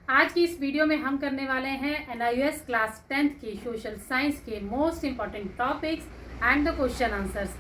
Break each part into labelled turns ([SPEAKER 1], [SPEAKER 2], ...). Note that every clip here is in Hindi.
[SPEAKER 1] आज की इस वीडियो में हम करने वाले हैं NIOS क्लास 10th की सोशल साइंस के most important topics and the question answers.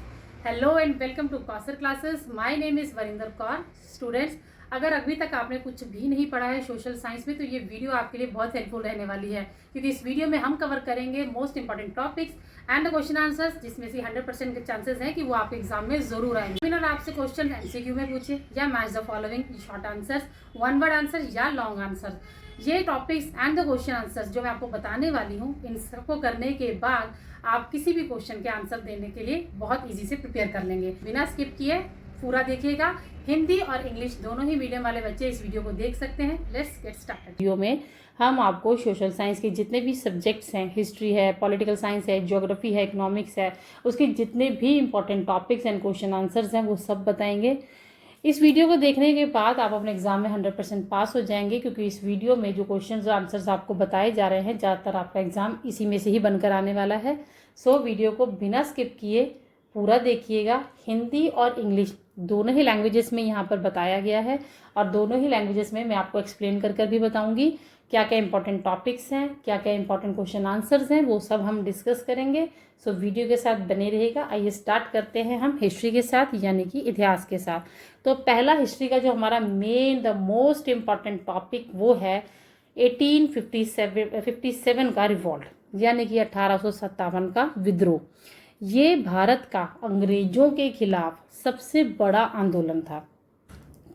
[SPEAKER 1] Hello and welcome to Kausar classes. My name is Varinder Kaur. Students, अगर अभी तक आपने कुछ भी नहीं पढ़ा है सोशल साइंस में तो ये वीडियो आपके लिए बहुत हेल्पफुल रहने वाली है, क्योंकि इस वीडियो में हम कवर करेंगे most important topics and the question answers, जिसमें से 100% के चांसेस हैं कि वो आपके एग्जाम में जरूर आएंगे। विनर आपसे क्वेश्चन MCQ में पूछे या match the following short answers, one word answer या लॉन्ग आंसर। ये topics and the question answers जो मैं आपको बताने वाली हूँ, इन सबको करने के बाद आप किसी भी क्वेश्चन के आंसर देने के लिए बहुत इजी से प्रिपेयर कर लेंगे। बिना स्किप किए पूरा देखिएगा। हिंदी और इंग्लिश दोनों ही मीडियम वाले बच्चे इस वीडियो को देख सकते हैं। Let's get started. वीडियो में हम आपको सोशल साइंस के जितने भी सब्जेक्ट्स हैं, हिस्ट्री है, पॉलिटिकल साइंस है, ज्योग्राफी है, इकोनॉमिक्स है, उसके जितने भी important topics and question answers हैं वो सब बताएंगे। इस वीडियो को देखने के बाद आप अपने एग्जाम में 100% पास हो जाएंगे, क्योंकि इस वीडियो में जो क्वेश्चंस और आंसर्स आपको बताए जा रहे हैं ज़्यादातर आपका एग्जाम इसी में से ही बनकर आने वाला है। सो वीडियो को बिना स्किप किए पूरा देखिएगा। हिंदी और इंग्लिश दोनों ही लैंग्वेजेस में यहाँ पर बताया गया है, और दोनों ही लैंग्वेजेस में मैं आपको एक्सप्लेन कर भी बताऊँगी क्या क्या इंपॉर्टेंट टॉपिक्स हैं, क्या क्या इंपॉर्टेंट क्वेश्चन आंसर्स हैं, वो सब हम डिस्कस करेंगे। सो वीडियो के साथ बने रहेगा। आइए स्टार्ट करते हैं हम हिस्ट्री के साथ, यानी कि इतिहास के साथ। तो पहला हिस्ट्री का जो हमारा main the most important topic वो है 1857 का रिवॉल्ट, यानी कि 1857 का विद्रोह। ये भारत का अंग्रेजों के खिलाफ सबसे बड़ा आंदोलन था।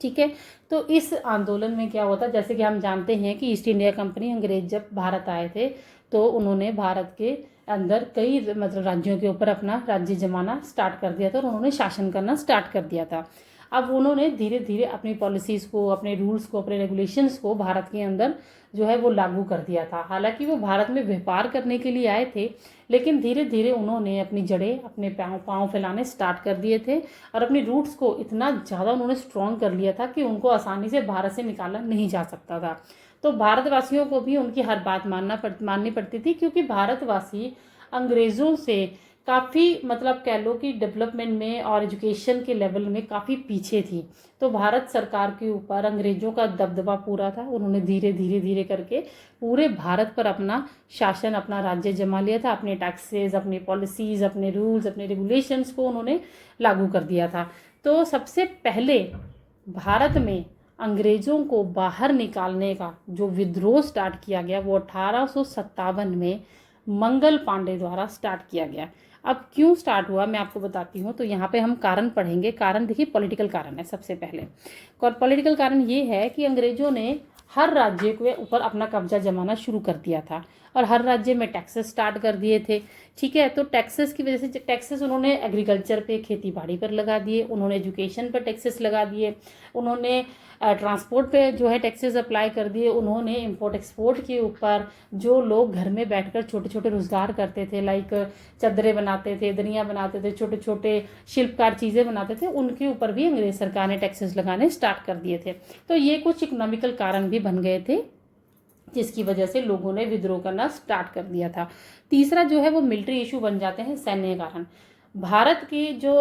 [SPEAKER 1] ठीक है, तो इस आंदोलन में क्या हुआ था, जैसे कि हम जानते हैं कि ईस्ट इंडिया कंपनी अंग्रेज जब भारत आए थे तो उन्होंने भारत के अंदर कई राज्यों के ऊपर अपना राज्य जमाना स्टार्ट कर दिया था और उन्होंने शासन करना स्टार्ट कर दिया था। अब उन्होंने धीरे धीरे अपनी पॉलिसीज़ को, अपने रूल्स को, अपने रेगुलेशंस को भारत के अंदर जो है वो लागू कर दिया था। हालांकि वो भारत में व्यापार करने के लिए आए थे, लेकिन धीरे धीरे उन्होंने अपनी जड़ें, अपने पाँव फैलाने स्टार्ट कर दिए थे और अपनी रूट्स को इतना ज़्यादा उन्होंने स्ट्रॉन्ग कर लिया था कि उनको आसानी से भारत से निकाला नहीं जा सकता था। तो भारतवासियों को भी उनकी हर बात माननी पड़ती थी, क्योंकि भारतवासी अंग्रेज़ों से काफ़ी कह लो कि डेवलपमेंट में और एजुकेशन के लेवल में काफ़ी पीछे थी। तो भारत सरकार के ऊपर अंग्रेज़ों का दबदबा पूरा था। उन्होंने धीरे धीरे करके पूरे भारत पर अपना शासन, अपना राज्य जमा लिया था। अपने टैक्सेस, अपनी पॉलिसीज़, अपने रूल्स, अपने रेगुलेशंस को उन्होंने लागू कर दिया था। तो सबसे पहले भारत में अंग्रेज़ों को बाहर निकालने का जो विद्रोह स्टार्ट किया गया वो 1857 में मंगल पांडे द्वारा स्टार्ट किया गया। अब क्यों स्टार्ट हुआ मैं आपको बताती हूँ। तो यहाँ पे हम कारण पढ़ेंगे। कारण देखिए, पॉलिटिकल कारण है सबसे पहले। और पॉलिटिकल कारण ये है कि अंग्रेज़ों ने हर राज्य के ऊपर अपना कब्जा जमाना शुरू कर दिया था और हर राज्य में टैक्सेस स्टार्ट कर दिए थे। ठीक है, तो टैक्सेस की वजह से टैक्सेस उन्होंने एग्रीकल्चर पे, खेती बाड़ी पर लगा दिए, उन्होंने एजुकेशन पर टैक्सेस लगा दिए, उन्होंने ट्रांसपोर्ट पे जो है टैक्सेस अप्लाई कर दिए, उन्होंने इंपोर्ट एक्सपोर्ट के ऊपर जो लोग घर में बैठकर छोटे छोटे रोज़गार करते थे, लाइक चादरें बनाते थे, दरियाँ बनाते थे, छोटे छोटे शिल्पकार चीज़ें बनाते थे, उनके ऊपर भी अंग्रेज सरकार ने टैक्सेस लगाने स्टार्ट कर दिए थे। तो ये कुछ इकोनॉमिकल कारण भी बन गए थे जिसकी वजह से लोगों ने विद्रोह करना स्टार्ट कर दिया था। तीसरा जो है वो मिलिट्री इशू बन जाते हैं, सैन्य कारण। भारत के जो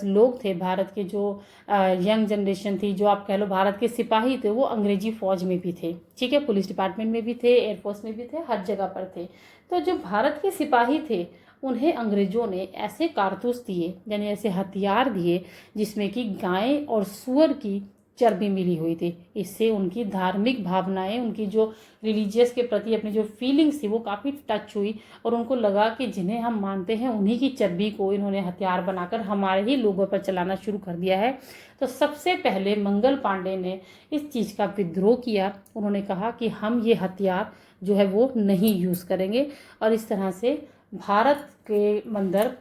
[SPEAKER 1] लोग थे, भारत के जो यंग जनरेशन थी, जो आप कह लो भारत के सिपाही थे, वो अंग्रेजी फ़ौज में भी थे। ठीक है, पुलिस डिपार्टमेंट में भी थे, एयरफोर्स में भी थे, हर जगह पर थे। तो जो भारत के सिपाही थे उन्हें अंग्रेज़ों ने ऐसे कारतूस दिए, यानी ऐसे हथियार दिए जिसमें कि गाय और सूअर की चर्बी मिली हुई थी। इससे उनकी धार्मिक भावनाएं, उनकी जो रिलीजियस के प्रति अपनी जो फीलिंग्स थी वो काफ़ी टच हुई और उनको लगा कि जिन्हें हम मानते हैं उन्हीं की चर्बी को इन्होंने हथियार बनाकर हमारे ही लोगों पर चलाना शुरू कर दिया है। तो सबसे पहले मंगल पांडे ने इस चीज़ का विद्रोह किया। उन्होंने कहा कि हम ये हथियार जो है वो नहीं यूज़ करेंगे, और इस तरह से भारत के अंदर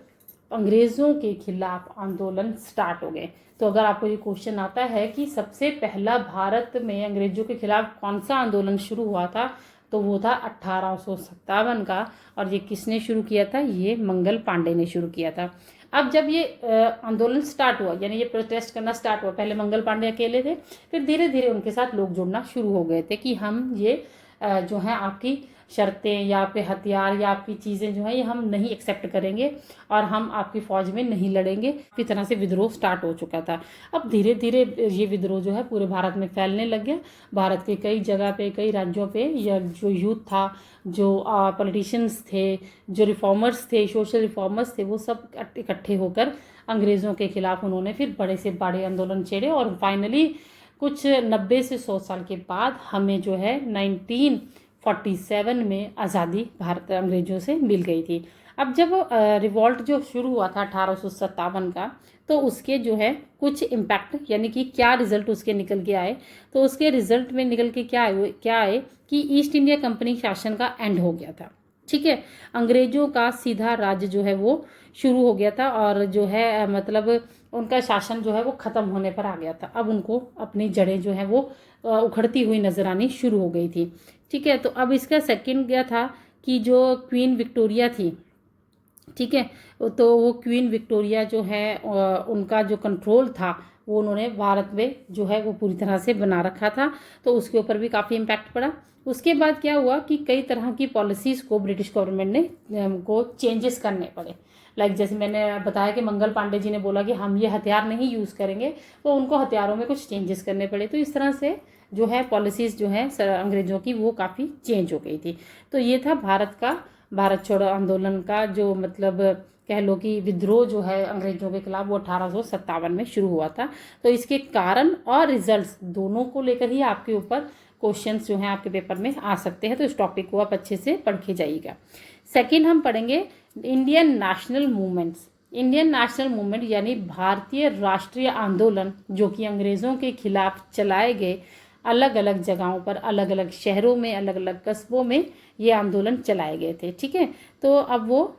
[SPEAKER 1] अंग्रेज़ों के खिलाफ आंदोलन स्टार्ट हो गए। तो अगर आपको ये क्वेश्चन आता है कि सबसे पहला भारत में अंग्रेज़ों के खिलाफ कौन सा आंदोलन शुरू हुआ था, तो वो था 1857 का। और ये किसने शुरू किया था? ये मंगल पांडे ने शुरू किया था। अब जब ये आंदोलन स्टार्ट हुआ, यानी ये प्रोटेस्ट करना स्टार्ट हुआ, पहले मंगल पांडे अकेले थे, फिर धीरे धीरे उनके साथ लोग जुड़ना शुरू हो गए थे कि हम ये जो हैं आपकी शर्तें या आपके हथियार या आपकी चीज़ें जो हैं ये हम नहीं एक्सेप्ट करेंगे और हम आपकी फ़ौज में नहीं लड़ेंगे। इस तरह से विद्रोह स्टार्ट हो चुका था। अब धीरे धीरे ये विद्रोह जो है पूरे भारत में फैलने लग गया। भारत के कई जगह पे, कई राज्यों पे या जो यूथ था, जो पॉलिटिशियंस थे, जो रिफॉर्मर्स थे, सोशल रिफॉर्मर्स थे, वो सब इकट्ठे होकर अंग्रेज़ों के खिलाफ उन्होंने फिर बड़े से बड़े आंदोलन छेड़े और फाइनली कुछ 90 से 100 साल के बाद हमें जो है 1947 में आज़ादी भारत अंग्रेज़ों से मिल गई थी। अब जब रिवॉल्ट जो शुरू हुआ था 1857 का, तो उसके जो है कुछ इम्पैक्ट यानी कि क्या रिज़ल्ट उसके निकल के आए, तो उसके रिज़ल्ट में निकल के क्या आए कि ईस्ट इंडिया कंपनी शासन का एंड हो गया था। ठीक है, अंग्रेज़ों का सीधा राज्य जो है वो शुरू हो गया था और जो है मतलब उनका शासन जो है वो ख़त्म होने पर आ गया था। अब उनको अपनी जड़ें जो है वो उखड़ती हुई नज़र आनी शुरू हो गई थी। ठीक है, तो अब इसका सेकंड क्या था कि जो क्वीन विक्टोरिया थी, ठीक है, तो वो क्वीन विक्टोरिया जो है उनका जो कंट्रोल था वो उन्होंने भारत में जो है वो पूरी तरह से बना रखा था, तो उसके ऊपर भी काफ़ी इम्पैक्ट पड़ा। उसके बाद क्या हुआ कि कई तरह की पॉलिसीज़ को ब्रिटिश गवर्नमेंट ने को चेंजेस करने पड़े। लाइक जैसे मैंने बताया कि मंगल पांडे जी ने बोला कि हम ये हथियार नहीं यूज़ करेंगे, तो उनको हथियारों में कुछ चेंजेस करने पड़े। तो इस तरह से जो है पॉलिसीज़ जो है अंग्रेज़ों की वो काफ़ी चेंज हो गई थी। तो ये था भारत छोड़ो आंदोलन का जो मतलब कह लो कि विद्रोह जो है अंग्रेज़ों के खिलाफ वो 1857 में शुरू हुआ था। तो इसके कारण और रिजल्ट्स दोनों को लेकर ही आपके ऊपर क्वेश्चंस जो हैं आपके पेपर में आ सकते हैं, तो इस टॉपिक को आप अच्छे से पढ़ के जाइएगा। सेकंड हम पढ़ेंगे Indian national movements. Indian national movement यानी भारतीय राष्ट्रीय आंदोलन जो कि अंग्रेज़ों के खिलाफ चलाए गए, अलग अलग जगहों पर, अलग अलग शहरों में, अलग अलग कस्बों में ये आंदोलन चलाए गए थे। ठीक है, तो अब वो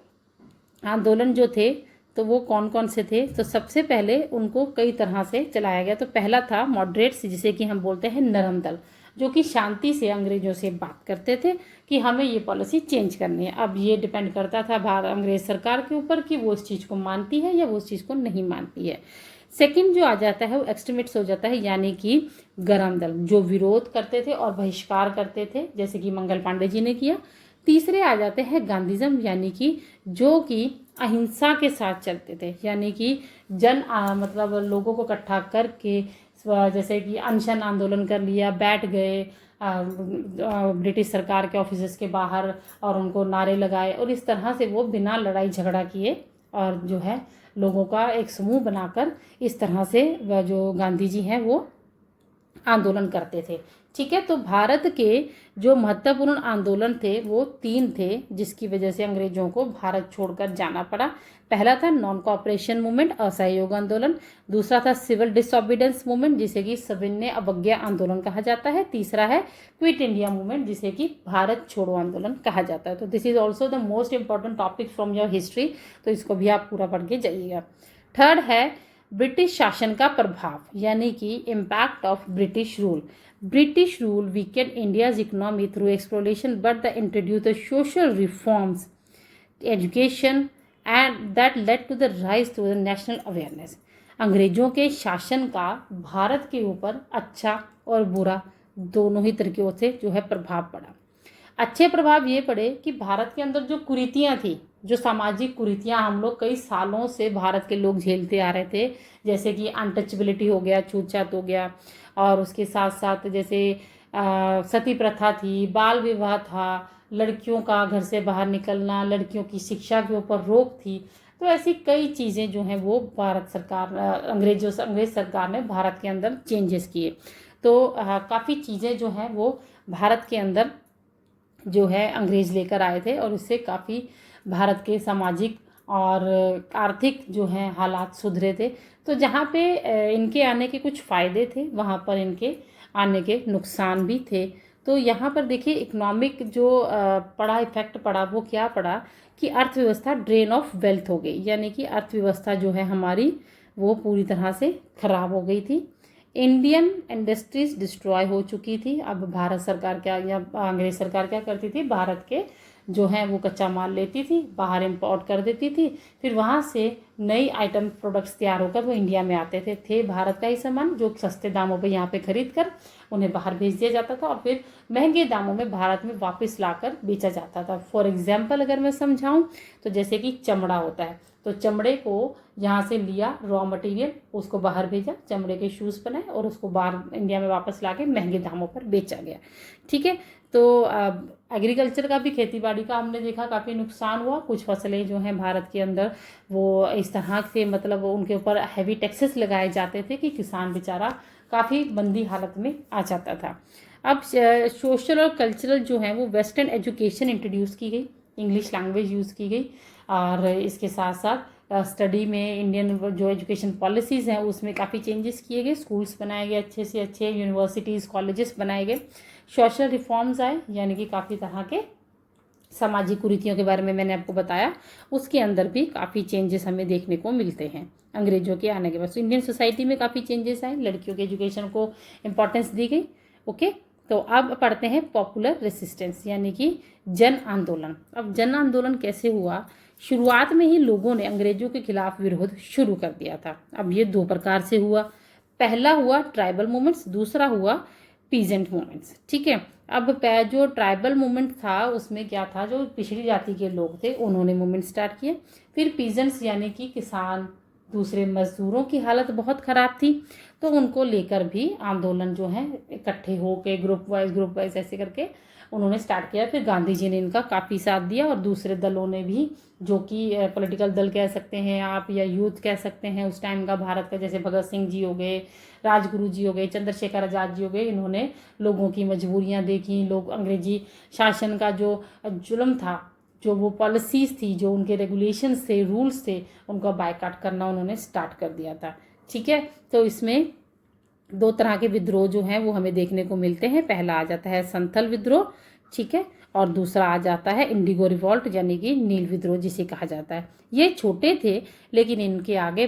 [SPEAKER 1] आंदोलन जो थे तो वो कौन कौन से थे, तो सबसे पहले उनको कई तरह से चलाया गया। तो पहला था मॉडरेट्स, जिसे कि हम बोलते हैं नरम दल, जो कि शांति से अंग्रेज़ों से बात करते थे कि हमें ये पॉलिसी चेंज करनी है। अब ये डिपेंड करता था अंग्रेज़ सरकार के ऊपर कि वो इस चीज़ को मानती है या वो इस चीज़ को नहीं मानती है। सेकंड जो आ जाता है वो एक्सट्रीमिस्ट्स हो जाता है, यानी कि गरम दल, जो विरोध करते थे और बहिष्कार करते थे, जैसे कि मंगल पांडे जी ने किया। तीसरे आ जाते हैं गांधीज़म, यानी कि जो कि अहिंसा के साथ चलते थे, यानी कि मतलब लोगों को इकट्ठा करके जैसे कि अनशन आंदोलन कर लिया, बैठ गए ब्रिटिश सरकार के ऑफिसेस के बाहर और उनको नारे लगाए और इस तरह से वो बिना लड़ाई झगड़ा किए और जो है लोगों का एक समूह बनाकर इस तरह से जो गांधी जी हैं वो आंदोलन करते थे। ठीक है, तो भारत के जो महत्वपूर्ण आंदोलन थे वो 3 थे, जिसकी वजह से अंग्रेजों को भारत छोड़कर जाना पड़ा। पहला था नॉन कोऑपरेशन मूवमेंट, असहयोग आंदोलन। दूसरा था सिविल डिसओबीडियंस मूवमेंट, जिसे कि सविनय अवज्ञा आंदोलन कहा जाता है। तीसरा है क्विट इंडिया मूवमेंट, जिसे कि भारत छोड़ो आंदोलन कहा जाता है। तो this is also the most important topic from your history, तो इसको भी आप पूरा पढ़ के जाइएगा। थर्ड है ब्रिटिश शासन का प्रभाव, यानी कि impact of British rule. British rule weakened India's economy through exploration but the introduced the social reforms, education and that led to the rise to the national awareness. अंग्रेजों के शासन का भारत के ऊपर अच्छा और बुरा दोनों ही तरीकों से जो है प्रभाव पड़ा। अच्छे प्रभाव ये पड़े कि भारत के अंदर जो कुरीतियाँ थी, जो सामाजिक कुरीतियाँ हम लोग कई सालों से भारत के लोग झेलते आ रहे थे, जैसे कि अनटचेबिलिटी हो गया, छूतछात हो गया, और उसके साथ साथ जैसे सती प्रथा थी, बाल विवाह था, लड़कियों का घर से बाहर निकलना, लड़कियों की शिक्षा के ऊपर रोक थी। तो ऐसी कई चीज़ें जो हैं वो भारत सरकार अंग्रेज सरकार ने भारत के अंदर चेंजेस किए। तो काफ़ी चीज़ें जो हैं वो भारत के अंदर जो है अंग्रेज़ लेकर आए थे और इससे काफ़ी भारत के सामाजिक और आर्थिक जो हैं हालात सुधरे थे। तो जहाँ पे इनके आने के कुछ फ़ायदे थे, वहाँ पर इनके आने के नुकसान भी थे। तो यहाँ पर देखिए इकोनॉमिक जो पड़ा इफेक्ट पड़ा वो क्या पड़ा कि अर्थव्यवस्था ड्रेन ऑफ वेल्थ हो गई, यानी कि अर्थव्यवस्था जो है हमारी वो पूरी तरह से ख़राब हो गई थी। इंडियन इंडस्ट्रीज डिस्ट्रॉय हो चुकी थी। अब भारत सरकार क्या या अंग्रेज सरकार क्या करती थी, भारत के जो है वो कच्चा माल लेती थी, बाहर इंपोर्ट कर देती थी, फिर वहाँ से नई आइटम प्रोडक्ट्स तैयार होकर वो इंडिया में आते थे भारत का ही सामान जो सस्ते दामों पे यहाँ पे खरीद कर उन्हें बाहर भेज दिया जाता था और फिर महंगे दामों में भारत में वापस लाकर बेचा जाता था। फॉर एग्जाम्पल अगर मैं समझाऊँ तो जैसे कि चमड़ा होता है, तो चमड़े को यहाँ से लिया रॉ मटेरियल, उसको बाहर भेजा, चमड़े के शूज़ बनाए और उसको बाहर इंडिया में वापस लाके महंगे दामों पर बेचा गया। ठीक है, तो एग्रीकल्चर का भी, खेती बाड़ी का हमने देखा काफ़ी नुकसान हुआ। कुछ फसलें जो हैं भारत के अंदर वो इस तरह से मतलब उनके ऊपर हैवी टैक्सेस लगाए जाते थे कि किसान बेचारा काफ़ी मंदी हालत में आ जाता था। अब सोशल और कल्चरल जो है वो वेस्टर्न एजुकेशन इंट्रोड्यूस की गई, इंग्लिश लैंग्वेज यूज़ की गई और इसके साथ साथ स्टडी में इंडियन जो एजुकेशन पॉलिसीज़ हैं उसमें काफ़ी चेंजेस किए गए, स्कूल्स बनाए गए अच्छे से अच्छे, यूनिवर्सिटीज़ कॉलेजेस बनाए गए, सोशल रिफॉर्म्स आए, यानी कि काफ़ी तरह के सामाजिक कुरीतियों के बारे में मैंने आपको बताया, उसके अंदर भी काफ़ी चेंजेस हमें देखने को मिलते हैं अंग्रेजों के आने के बाद। तो इंडियन सोसाइटी में काफ़ी चेंजेस आए, लड़कियों के एजुकेशन को इम्पोर्टेंस दी गई। ओके, तो अब पढ़ते हैं पॉपुलर रेसिस्टेंस यानी कि जन आंदोलन। अब जन आंदोलन कैसे हुआ? शुरुआत में ही लोगों ने अंग्रेजों के खिलाफ विरोध शुरू कर दिया था। अब ये दो प्रकार से हुआ, पहला हुआ ट्राइबल मूवमेंट्स, दूसरा हुआ पीजेंट मूवमेंट्स। ठीक है, अब जो ट्राइबल मूवमेंट था उसमें क्या था, जो पिछड़ी जाति के लोग थे उन्होंने मूवमेंट स्टार्ट किए। फिर पीजेंट्स यानी कि किसान, दूसरे मजदूरों की हालत बहुत ख़राब थी तो उनको लेकर भी आंदोलन जो है इकट्ठे होकर ग्रुप वाइज ऐसे करके उन्होंने स्टार्ट किया। फिर गांधी जी ने इनका काफ़ी साथ दिया और दूसरे दलों ने भी, जो कि पॉलिटिकल दल कह सकते हैं आप या यूथ कह सकते हैं उस टाइम का भारत का, जैसे भगत सिंह जी हो गए, राजगुरु जी हो गए, चंद्रशेखर आज़ाद जी हो गए, इन्होंने लोगों की मजबूरियां देखी, लोग अंग्रेजी शासन का जो जुल्म था, जो वो पॉलिसीज़ थी, जो उनके रेगुलेशंस थे, रूल्स थे, उनका बायकॉट करना उन्होंने स्टार्ट कर दिया था। ठीक है, तो इसमें दो तरह के विद्रोह जो हैं वो हमें देखने को मिलते हैं। पहला आ जाता है संथल विद्रोह, ठीक है, और दूसरा आ जाता है इंडिगो रिवॉल्ट यानी कि नील विद्रोह जिसे कहा जाता है। ये छोटे थे लेकिन इन्होंने आगे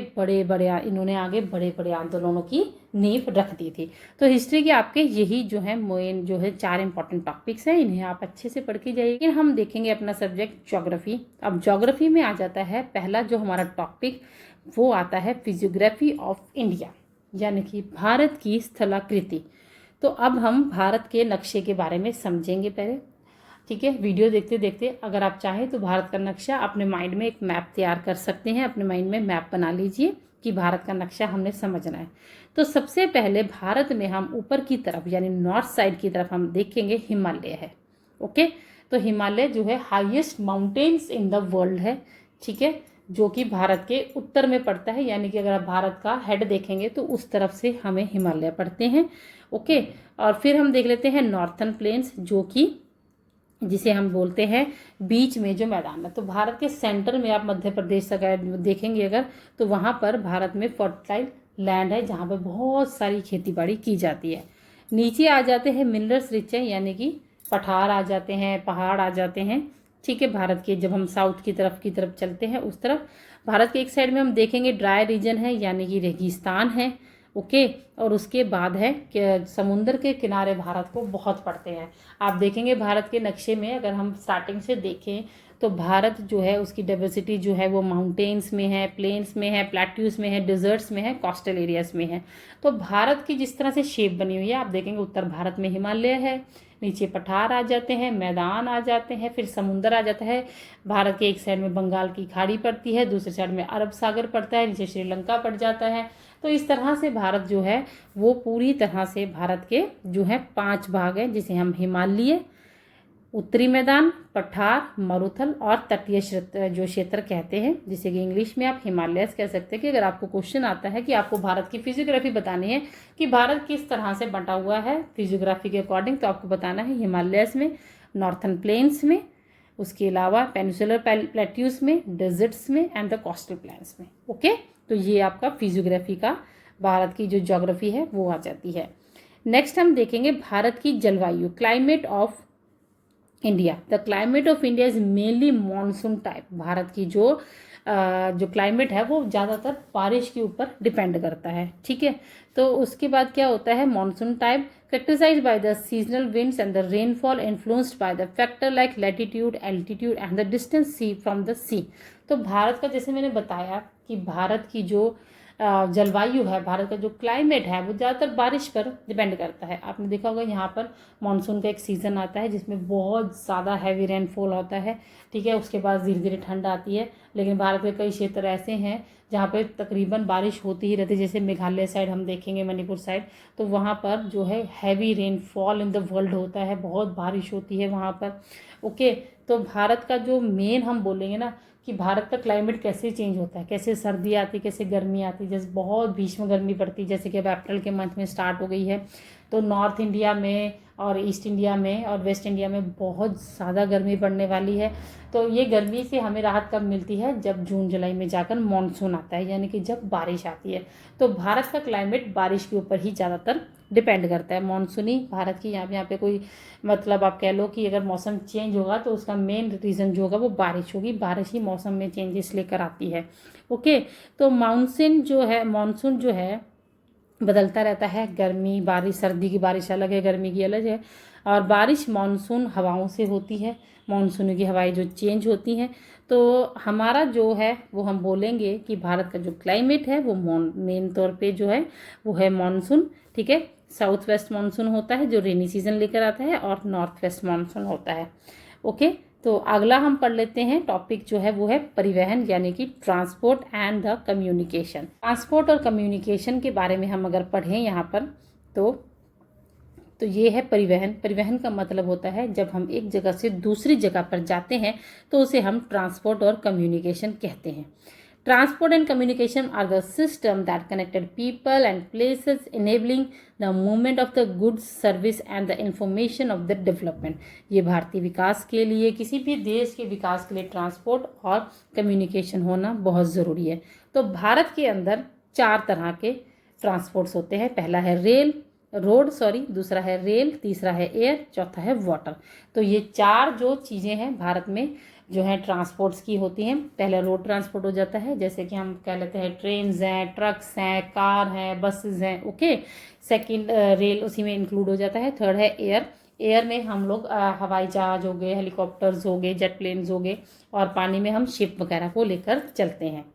[SPEAKER 1] बड़े बड़े आंदोलनों की नींव रख दी थी। तो हिस्ट्री के आपके यही जो है मेन जो है 4 इंपॉर्टेंट टॉपिक्स हैं, इन्हें आप अच्छे से पढ़ के जाइए। लेकिन हम देखेंगे अपना सब्जेक्ट ज्योग्राफी। अब ज्योग्राफी में आ जाता है पहला जो हमारा टॉपिक, वो आता है फिजियोग्राफी ऑफ इंडिया यानी कि भारत की स्थलाकृति। तो अब हम भारत के नक्शे के बारे में समझेंगे पहले। ठीक है, वीडियो देखते देखते अगर आप चाहें तो भारत का नक्शा अपने माइंड में एक मैप तैयार कर सकते हैं, अपने माइंड में मैप बना लीजिए कि भारत का नक्शा हमने समझना है। तो सबसे पहले भारत में हम ऊपर की तरफ यानी नॉर्थ साइड की तरफ हम देखेंगे हिमालय है। ओके, तो हिमालय जो है highest mountains in the world है। ठीक है, जो कि भारत के उत्तर में पड़ता है, यानी कि अगर आप भारत का हेड देखेंगे तो उस तरफ से हमें हिमालय पड़ते हैं। ओके, और फिर हम देख लेते हैं नॉर्थर्न प्लेन्स, जो कि जिसे हम बोलते हैं बीच में जो मैदान है। तो भारत के सेंटर में आप मध्य प्रदेश अगर देखेंगे अगर, तो वहाँ पर भारत में फर्टाइल लैंड है जहाँ पर बहुत सारी खेती बाड़ी की जाती है। नीचे आ जाते हैं मिनरल्स रिच है, यानी कि पठार आ जाते हैं, पहाड़ आ जाते हैं। ठीक है, भारत के जब हम साउथ की तरफ चलते हैं उस तरफ भारत के एक साइड में हम देखेंगे ड्राई रीजन है यानी कि रेगिस्तान है। ओके, और उसके बाद है कि समुद्र के किनारे भारत को बहुत पड़ते हैं। आप देखेंगे भारत के नक्शे में अगर हम स्टार्टिंग से देखें तो भारत जो है उसकी डाइवर्सिटी जो है वो माउंटेन्स में है, प्लेन्स में है, प्लेट्यूज में है, डिजर्ट्स में है, कोस्टल एरियाज में है। तो भारत की जिस तरह से शेप बनी हुई है आप देखेंगे उत्तर भारत में हिमालय है, नीचे पठार आ जाते हैं, मैदान आ जाते हैं, फिर समुंदर आ जाता है। भारत के एक साइड में बंगाल की खाड़ी पड़ती है, दूसरे साइड में अरब सागर पड़ता है, नीचे श्रीलंका पड़ जाता है। तो इस तरह से भारत जो है वो पूरी तरह से भारत के जो है 5 भाग हैं, जिसे हम हिमालय, उत्तरी मैदान, पठार, मरुथल और तटीय जो क्षेत्र कहते हैं, जिसे कि इंग्लिश में आप हिमालयस कह सकते हैं। कि अगर आपको क्वेश्चन आता है कि आपको भारत की फिजियोग्राफी बतानी है कि भारत किस तरह से बंटा हुआ है फिजियोग्राफी के अकॉर्डिंग, तो आपको बताना है हिमालयस में, नॉर्थर्न प्लेन्स में, उसके अलावा पेनिसुलर प्लेट्यूज में, डेजर्ट्स में एंड द कोस्टल प्लेन्स में। ओके, तो ये आपका फिजियोग्राफी का भारत की जो ज्योग्राफी है वो आ जाती है। नेक्स्ट हम देखेंगे भारत की जलवायु, climate of India. The climate of India is mainly monsoon type. Bharat की जो क्लाइमेट है वो ज़्यादातर बारिश के ऊपर डिपेंड करता है। ठीक है, तो उसके बाद क्या होता है monsoon type, characterized by the seasonal winds and the rainfall influenced by the factor like latitude, altitude and the distance sea from the sea। तो भारत का जैसे मैंने बताया कि भारत की जो जलवायु है, भारत का जो क्लाइमेट है वो ज़्यादातर बारिश पर डिपेंड करता है। आपने देखा होगा यहाँ पर मानसून का एक सीज़न आता है जिसमें बहुत ज़्यादा हैवी रेनफॉल होता है, ठीक है। उसके बाद धीरे धीरे ठंड आती है, लेकिन भारत के कई क्षेत्र ऐसे हैं जहाँ पर तकरीबन बारिश होती ही रहती है। जैसे मेघालय साइड हम देखेंगे, मणिपुर साइड, तो वहाँ पर जो है heavy rainfall in the world होता है, बहुत बारिश होती है वहाँ पर। ओके, तो भारत का जो मेन हम बोलेंगे ना कि भारत का क्लाइमेट कैसे चेंज होता है, कैसे सर्दी आती, कैसे गर्मी आती। जैसे बहुत भीषण गर्मी पड़ती है, जैसे कि अब अप्रैल के मंथ में स्टार्ट हो गई है, तो नॉर्थ इंडिया में और ईस्ट इंडिया में और वेस्ट इंडिया में बहुत ज़्यादा गर्मी पड़ने वाली है। तो ये गर्मी से हमें राहत कब मिलती है, जब जून जुलाई में जाकर मानसून आता है, यानी कि जब बारिश आती है। तो भारत का क्लाइमेट बारिश के ऊपर ही ज़्यादातर डिपेंड करता है। मानसूनी भारत की यहाँ पे कोई मतलब आप कह लो कि अगर मौसम चेंज होगा तो उसका मेन रीज़न जो होगा वो बारिश होगी। बारिश ही मौसम में चेंजेस लेकर आती है। ओके, तो मानसून जो है बदलता रहता है। गर्मी बारिश, सर्दी की बारिश अलग है, गर्मी की अलग है। और बारिश मानसून हवाओं से होती है, मानसून की हवाएं जो चेंज होती हैं। तो हमारा जो है वो हम बोलेंगे कि भारत का जो क्लाइमेट है वो मेन तौर पे जो है वो है मानसून, ठीक है। साउथ वेस्ट मानसून होता है जो रेनी सीजन लेकर आता है, और नॉर्थ वेस्ट मानसून होता है। ओके, तो अगला हम पढ़ लेते हैं टॉपिक जो है वो है परिवहन, यानी कि transport and the communication. Transport और कम्युनिकेशन के बारे में हम अगर पढ़ें यहाँ पर तो ये है परिवहन। परिवहन का मतलब होता है जब हम एक जगह से दूसरी जगह पर जाते हैं तो उसे हम ट्रांसपोर्ट और कम्युनिकेशन कहते हैं। Transport and communication are the system that connected people and places, enabling the movement of the goods, service and the information of the development। ये भारतीय विकास के लिए, किसी भी देश के विकास के लिए ट्रांसपोर्ट और कम्युनिकेशन होना बहुत ज़रूरी है। तो भारत के अंदर 4 तरह के ट्रांसपोर्ट्स होते हैं। पहला है दूसरा है रेल, तीसरा है एयर, चौथा है वाटर। तो ये 4 जो चीज़ें हैं भारत में जो है ट्रांसपोर्ट्स की होती हैं। पहला रोड ट्रांसपोर्ट हो जाता है, जैसे कि हम कह लेते हैं ट्रेन्स हैं, ट्रक्स हैं, कार हैं, बसेस हैं। ओके, सेकंड रेल उसी में इंक्लूड हो जाता है। थर्ड है एयर। एयर में हम लोग हवाई जहाज हो गए, हेलीकॉप्टर्स हो गए, जेट प्लेन्स हो गए, और पानी में हम शिप वगैरह को लेकर चलते हैं।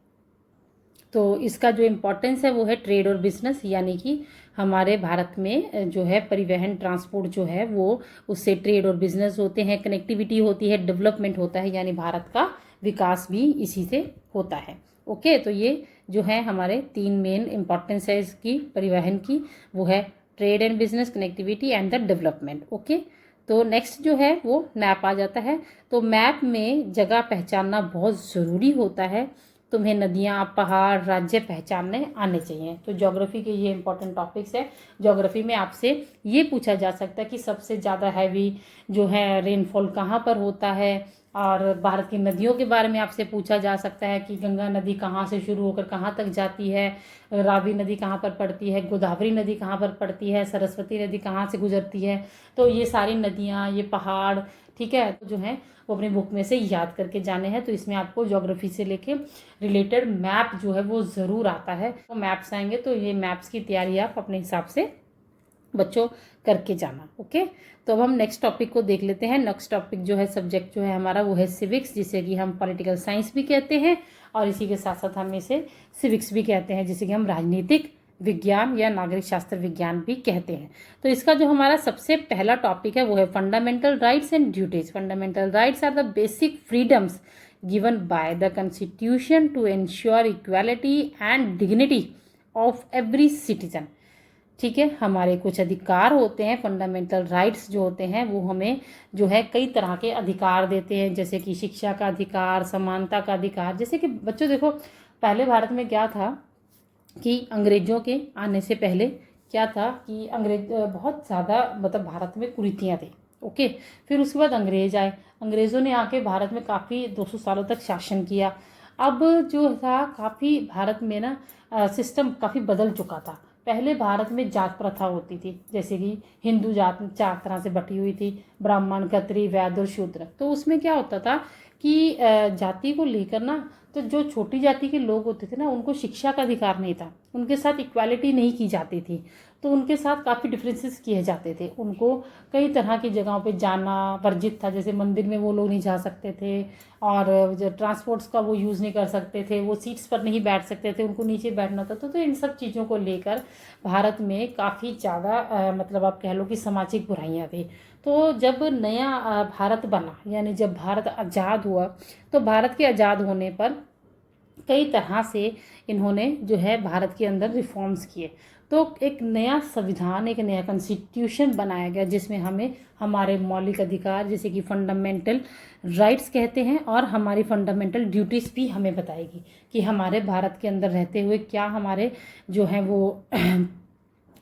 [SPEAKER 1] तो इसका जो इम्पोर्टेंस है वो है ट्रेड और बिजनेस, यानी कि हमारे भारत में जो है परिवहन ट्रांसपोर्ट जो है वो उससे ट्रेड और बिजनेस होते हैं, कनेक्टिविटी होती है, डेवलपमेंट होता है, यानी भारत का विकास भी इसी से होता है। ओके, तो ये जो है हमारे 3 मेन इम्पॉर्टेंस है इसकी, परिवहन की, वो है trade and business, connectivity and the development. Okay, तो नेक्स्ट जो है वो मैप आ जाता है। तो मैप में जगह पहचानना बहुत ज़रूरी होता है। तुम्हें नदियाँ, पहाड़, राज्य पहचानने आने चाहिए। तो ज्योग्राफी के ये इंपॉर्टेंट टॉपिक्स है। ज्योग्राफी में आपसे ये पूछा जा सकता है कि सबसे ज़्यादा हैवी जो है रेनफॉल कहाँ पर होता है, और भारत की नदियों के बारे में आपसे पूछा जा सकता है कि गंगा नदी कहाँ से शुरू होकर कहाँ तक जाती है, रावी नदी कहाँ पर पड़ती है, गोदावरी नदी कहाँ पर पड़ती है, सरस्वती नदी कहाँ से गुजरती है। तो ये सारी नदियाँ, ये पहाड़, ठीक है, जो हैं वो अपनी बुक में से याद करके जाने हैं। तो इसमें आपको ज्योग्राफी से लेके रिलेटेड मैप जो है वो ज़रूर आता है। तो मैप्स आएंगे तो ये मैप्स की तैयारी आप अपने हिसाब से बच्चों करके जाना। ओके, तो अब हम नेक्स्ट टॉपिक को देख लेते हैं। नेक्स्ट टॉपिक जो है, सब्जेक्ट जो है हमारा वो है सिविक्स, जिसे कि हम पॉलिटिकल साइंस भी कहते हैं, और इसी के साथ साथ हम इसे सिविक्स भी कहते हैं, जिसे कि हम राजनीतिक विज्ञान या नागरिक शास्त्र विज्ञान भी कहते हैं। तो इसका जो हमारा सबसे पहला टॉपिक है वो है fundamental rights and duties. Fundamental rights are the basic freedoms given by the constitution to ensure equality and dignity of every citizen. ठीक है, हमारे कुछ अधिकार होते हैं, फंडामेंटल राइट्स जो होते हैं वो हमें जो है कई तरह के अधिकार देते हैं, जैसे कि शिक्षा का अधिकार, समानता का अधिकार। जैसे कि बच्चों देखो, पहले भारत में क्या था कि अंग्रेज़ों के आने से पहले क्या था कि अंग्रेज बहुत ज़्यादा मतलब भारत में कुरीतियाँ थी। ओके, फिर उसके बाद अंग्रेज़ आए, अंग्रेज़ों ने आके भारत में काफ़ी 200 सालों तक शासन किया। अब जो था काफ़ी भारत में ना सिस्टम काफ़ी बदल चुका था। पहले भारत में जात प्रथा होती थी, जैसे कि हिंदू जात 4 तरह से बटी हुई थी, ब्राह्मण, क्षत्रिय, वैश्य और शूद्र। तो उसमें क्या होता था कि जाति को लेकर ना, तो जो छोटी जाति के लोग होते थे ना, उनको शिक्षा का अधिकार नहीं था, उनके साथ इक्वालिटी नहीं की जाती थी, तो उनके साथ काफ़ी डिफरेंसेस किए जाते थे। उनको कई तरह की जगहों पे जाना वर्जित था, जैसे मंदिर में वो लोग नहीं जा सकते थे, और जो ट्रांसपोर्ट्स का वो यूज़ नहीं कर सकते थे, वो सीट्स पर नहीं बैठ सकते थे, उनको नीचे बैठना था। तो इन सब चीज़ों को लेकर भारत में काफ़ी ज़्यादा मतलब आप कह लो कि सामाजिक बुराइयाँ थी। तो जब नया भारत बना, यानी जब भारत आज़ाद हुआ, तो भारत के आज़ाद होने पर कई तरह से इन्होंने जो है भारत के अंदर रिफॉर्म्स किए। तो एक नया संविधान, एक नया कॉन्स्टिट्यूशन बनाया गया, जिसमें हमें हमारे मौलिक अधिकार, जैसे कि फंडामेंटल राइट्स कहते हैं, और हमारी फंडामेंटल ड्यूटीज़ भी हमें बताएगी कि हमारे भारत के अंदर रहते हुए क्या हमारे जो हैं वो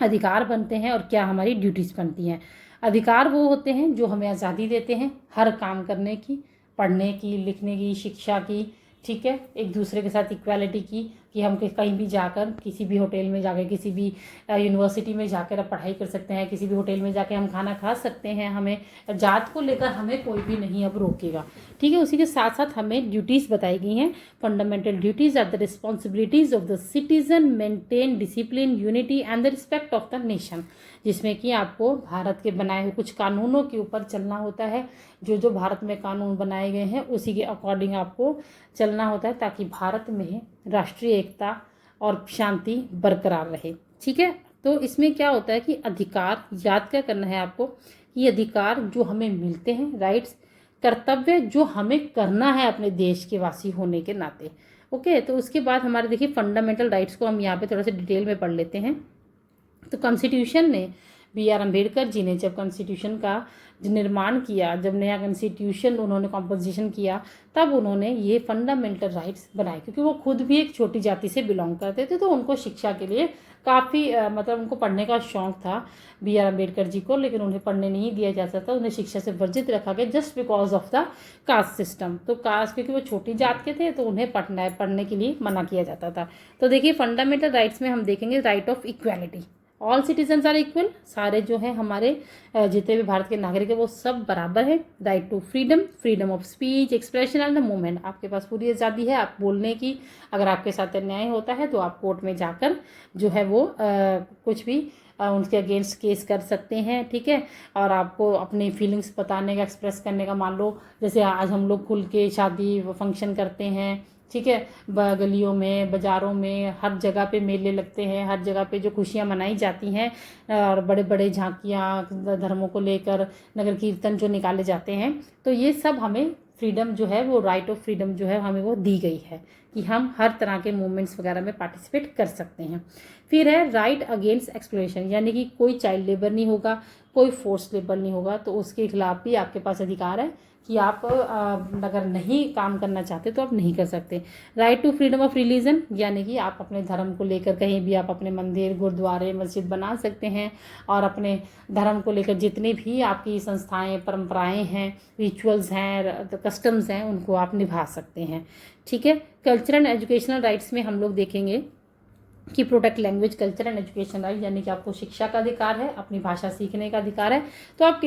[SPEAKER 1] अधिकार बनते हैं और क्या हमारी ड्यूटीज़ बनती हैं। अधिकार वो होते हैं जो हमें आज़ादी देते हैं हर काम करने की, पढ़ने की, लिखने की, शिक्षा की, ठीक है, एक दूसरे के साथ इक्वालिटी की, कि हम कहीं भी जाकर, किसी भी होटल में जाकर, किसी भी यूनिवर्सिटी में जाकर अब पढ़ाई कर सकते हैं, किसी भी होटल में जाकर हम खाना खा सकते हैं, हमें जात को लेकर हमें कोई भी नहीं अब रोकेगा, ठीक है। उसी के साथ साथ हमें ड्यूटीज़ बताई गई हैं। Fundamental duties are the responsibilities of the citizen, maintain discipline, unity and the respect of the nation, जिसमें कि आपको भारत के बनाए हुए कुछ कानूनों के ऊपर चलना होता है। जो भारत में कानून बनाए गए हैं उसी के अकॉर्डिंग आपको चलना होता है, ताकि भारत में राष्ट्रीय एकता और शांति बरकरार रहे, ठीक है। तो इसमें क्या होता है कि अधिकार, याद क्या करना है आपको, ये अधिकार जो हमें मिलते हैं, राइट्स, कर्तव्य जो हमें करना है अपने देश के वासी होने के नाते, ओके। तो उसके बाद हमारे देखिए फंडामेंटल राइट्स को हम यहाँ पे थोड़ा सा डिटेल में पढ़ लेते हैं। तो कॉन्स्टिट्यूशन ने, B.R. अम्बेडकर जी ने जब कॉन्स्टिट्यूशन का निर्माण किया, जब नया कॉन्स्टिट्यूशन उन्होंने कॉम्पोजिशन किया, तब उन्होंने ये फंडामेंटल राइट्स बनाए, क्योंकि वो खुद भी एक छोटी जाति से बिलोंग करते थे, तो उनको शिक्षा के लिए काफ़ी मतलब उनको पढ़ने का शौक़ था B.R. अम्बेडकर जी को, लेकिन उन्हें पढ़ने नहीं दिया जाता था, उन्हें शिक्षा से वर्जित रखा गया just because of the caste system. तो कास्ट, क्योंकि वो छोटी जात के थे, तो उन्हें पढ़ने के लिए मना किया जाता था। तो देखिए फंडामेंटल राइट्स में हम देखेंगे right of equality, all citizens are equal, सारे जो है हमारे जितने भी भारत के नागरिक है वो सब बराबर है। Right to freedom, freedom of speech, expression and movement, आपके पास पूरी आज़ादी है आप बोलने की। अगर आपके साथ अन्याय होता है तो आप कोर्ट में जाकर जो है वो कुछ भी उनके अगेंस्ट केस कर सकते हैं, ठीक है। और आपको अपनी फीलिंग्स बताने का, एक्सप्रेस करने का, मान लो जैसे आज हम लोग खुल के शादी फंक्शन करते हैं, ठीक है, गलियों में, बाज़ारों में, हर जगह पे मेले लगते हैं, हर जगह पे जो खुशियाँ मनाई जाती हैं, और बड़े बड़े झांकियाँ धर्मों को लेकर, नगर कीर्तन जो निकाले जाते हैं, तो ये सब हमें फ्रीडम जो है वो, राइट ऑफ फ्रीडम जो है हमें वो दी गई है कि हम हर तरह के मूवमेंट्स वगैरह में पार्टिसिपेट कर सकते हैं। फिर है राइट अगेंस्ट एक्सप्लॉयटेशन, यानी कि कोई चाइल्ड लेबर नहीं होगा, कोई फोर्स लेबर नहीं होगा, तो उसके खिलाफ भी आपके पास अधिकार है कि आप अगर नहीं काम करना चाहते तो आप नहीं कर सकते। Right to freedom of religion, यानी कि आप अपने धर्म को लेकर कहीं भी आप अपने मंदिर, गुरुद्वारे, मस्जिद बना सकते हैं, और अपने धर्म को लेकर जितनी भी आपकी संस्थाएं, परंपराएं हैं, रिचुअल्स हैं, कस्टम्स हैं, उनको आप निभा सकते हैं, ठीक है। कल्चरल एंड एजुकेशनल राइट्स में हम लोग देखेंगे कि protect language, culture and education right, यानी कि आपको शिक्षा का अधिकार है, अपनी भाषा सीखने का अधिकार है। तो आप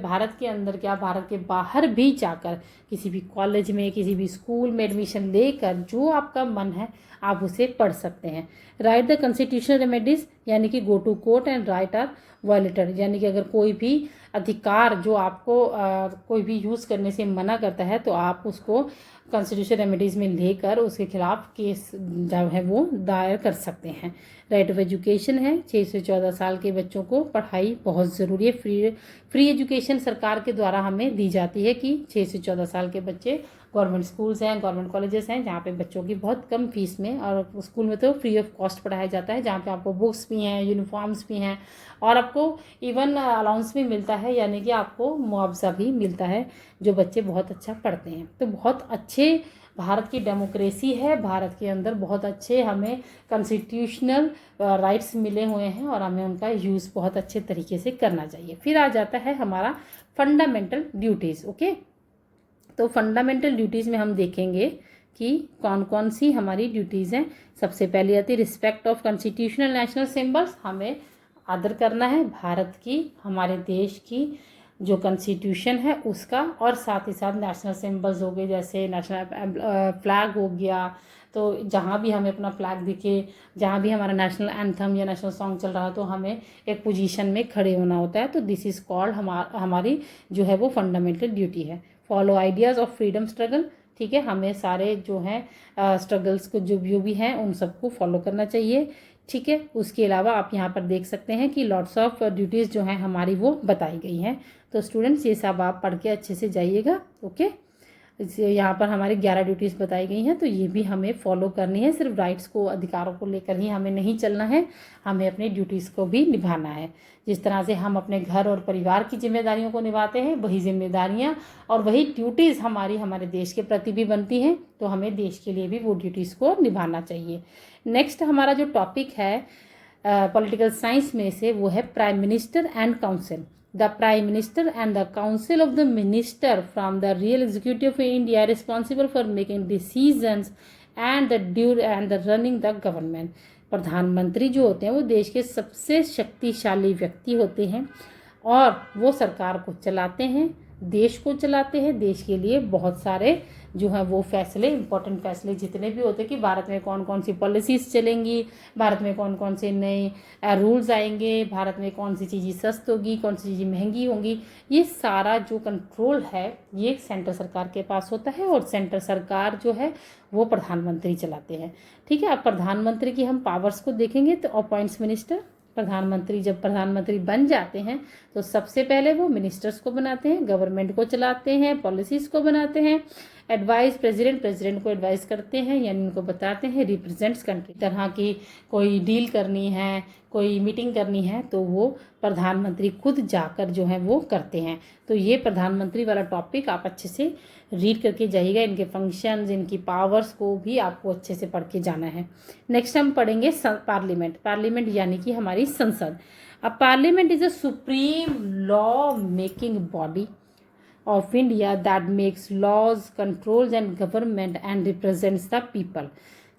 [SPEAKER 1] भारत के अंदर क्या, भारत के बाहर भी जाकर किसी भी कॉलेज में, किसी भी स्कूल में एडमिशन लेकर जो आपका मन है आप उसे पढ़ सकते हैं। राइट द कॉन्स्टिट्यूशनल रेमेडीज, यानी कि go to court and right are violated, यानी कि अगर कोई भी अधिकार जो आपको कोई भी यूज़ करने से मना करता है तो आप उसको कॉन्स्टिट्यूशन रेमेडीज़ में लेकर उसके खिलाफ केस जो है वो दायर कर सकते हैं। राइट ऑफ एजुकेशन है, 6 से 14 साल के बच्चों को पढ़ाई बहुत ज़रूरी है। फ्री एजुकेशन सरकार के द्वारा हमें दी जाती है कि 6 से 14 साल के बच्चे, गवर्नमेंट स्कूल्स हैं, गवर्नमेंट कॉलेजेस हैं जहाँ पे बच्चों की बहुत कम फीस में, और स्कूल में तो फ्री ऑफ कॉस्ट पढ़ाया जाता है, जहाँ पे आपको बुक्स भी हैं, यूनिफॉर्म्स भी हैं, और आपको इवन अलाउंस भी मिलता है, यानी कि आपको मुआवजा भी मिलता है जो बच्चे बहुत अच्छा पढ़ते हैं। तो बहुत अच्छे भारत की डेमोक्रेसी है, भारत के अंदर बहुत अच्छे हमें कॉन्स्टिट्यूशनल राइट्स मिले हुए हैं, और हमें उनका यूज़ बहुत अच्छे तरीके से करना चाहिए। फिर आ जाता है हमारा फंडामेंटल ड्यूटीज़, ओके। तो फंडामेंटल ड्यूटीज़ में हम देखेंगे कि कौन कौन सी हमारी ड्यूटीज़ हैं। सबसे पहले आती है respect of constitutional national symbols, हमें आदर करना है भारत की, हमारे देश की जो कॉन्स्टिट्यूशन है उसका, और साथ ही साथ नेशनल सिंबल्स हो गए, जैसे नेशनल फ्लैग हो गया। तो जहाँ भी हमें अपना फ्लैग दिखे, जहाँ भी हमारा नेशनल एंथम या नेशनल सॉन्ग चल रहा है, तो हमें एक पोजीशन में खड़े होना होता है। तो दिस इज़ कॉल्ड हमारी जो है वो फंडामेंटल ड्यूटी है। Follow ideas of freedom struggle, ठीक है, हमें सारे जो हैं स्ट्रगल्स को जो भी हैं उन सबको फॉलो करना चाहिए, ठीक है। उसके अलावा आप यहाँ पर देख सकते हैं कि लॉट्स ऑफ ड्यूटीज़ जो हैं हमारी वो बताई गई हैं। तो स्टूडेंट्स ये सब आप पढ़ के अच्छे से जाइएगा, ओके। यहाँ पर हमारी 11 ड्यूटीज़ बताई गई हैं, तो ये भी हमें फॉलो करनी है। सिर्फ राइट्स को, अधिकारों को लेकर ही हमें नहीं चलना है, हमें अपनी ड्यूटीज़ को भी निभाना है। जिस तरह से हम अपने घर और परिवार की जिम्मेदारियों को निभाते हैं, वही जिम्मेदारियाँ और वही ड्यूटीज़ हमारे देश के प्रति भी बनती हैं। तो हमें देश के लिए भी वो ड्यूटीज़ को निभाना चाहिए। नेक्स्ट हमारा जो टॉपिक है पॉलिटिकल साइंस में से, वो है prime minister and council. The Prime Minister and the Council of the Minister from the real executive of India are responsible for making decisions and the running the government. प्रधानमंत्री जो होते हैं वो देश के सबसे शक्तिशाली व्यक्ति होते हैं और वो सरकार को चलाते हैं, देश को चलाते हैं। देश के लिए बहुत सारे जो है वो फैसले, इंपॉर्टेंट फैसले जितने भी होते हैं कि भारत में कौन कौन सी पॉलिसीज़ चलेंगी, भारत में कौन कौन से नए रूल्स आएंगे, भारत में कौन सी चीज़ें सस्ती होगी, कौन सी चीज़ें महंगी होंगी, ये सारा जो कंट्रोल है ये सेंट्रल सरकार के पास होता है और सेंट्रल सरकार जो है वो प्रधानमंत्री चलाते हैं, ठीक है। अब प्रधानमंत्री की हम पावर्स को देखेंगे तो अपॉइंट्स मिनिस्टर, प्रधानमंत्री जब प्रधानमंत्री बन जाते हैं तो सबसे पहले वो मिनिस्टर्स को बनाते हैं, गवर्नमेंट को चलाते हैं, पॉलिसीज़ को बनाते हैं। एडवाइस प्रेसिडेंट को एडवाइस करते हैं, यानी उनको बताते हैं। रिप्रेजेंट्स कंट्री, तरह की कोई डील करनी है, कोई मीटिंग करनी है, तो वो प्रधानमंत्री खुद जाकर जो है वो करते हैं। तो ये प्रधानमंत्री वाला टॉपिक आप अच्छे से रीड करके जाइएगा। इनके फंक्शंस, इनकी पावर्स को भी आपको अच्छे से पढ़ के जाना है। नेक्स्ट हम पढ़ेंगे पार्लियामेंट यानी कि हमारी संसद। अब parliament is a supreme law making body of India that makes laws, controls and government and represents the people.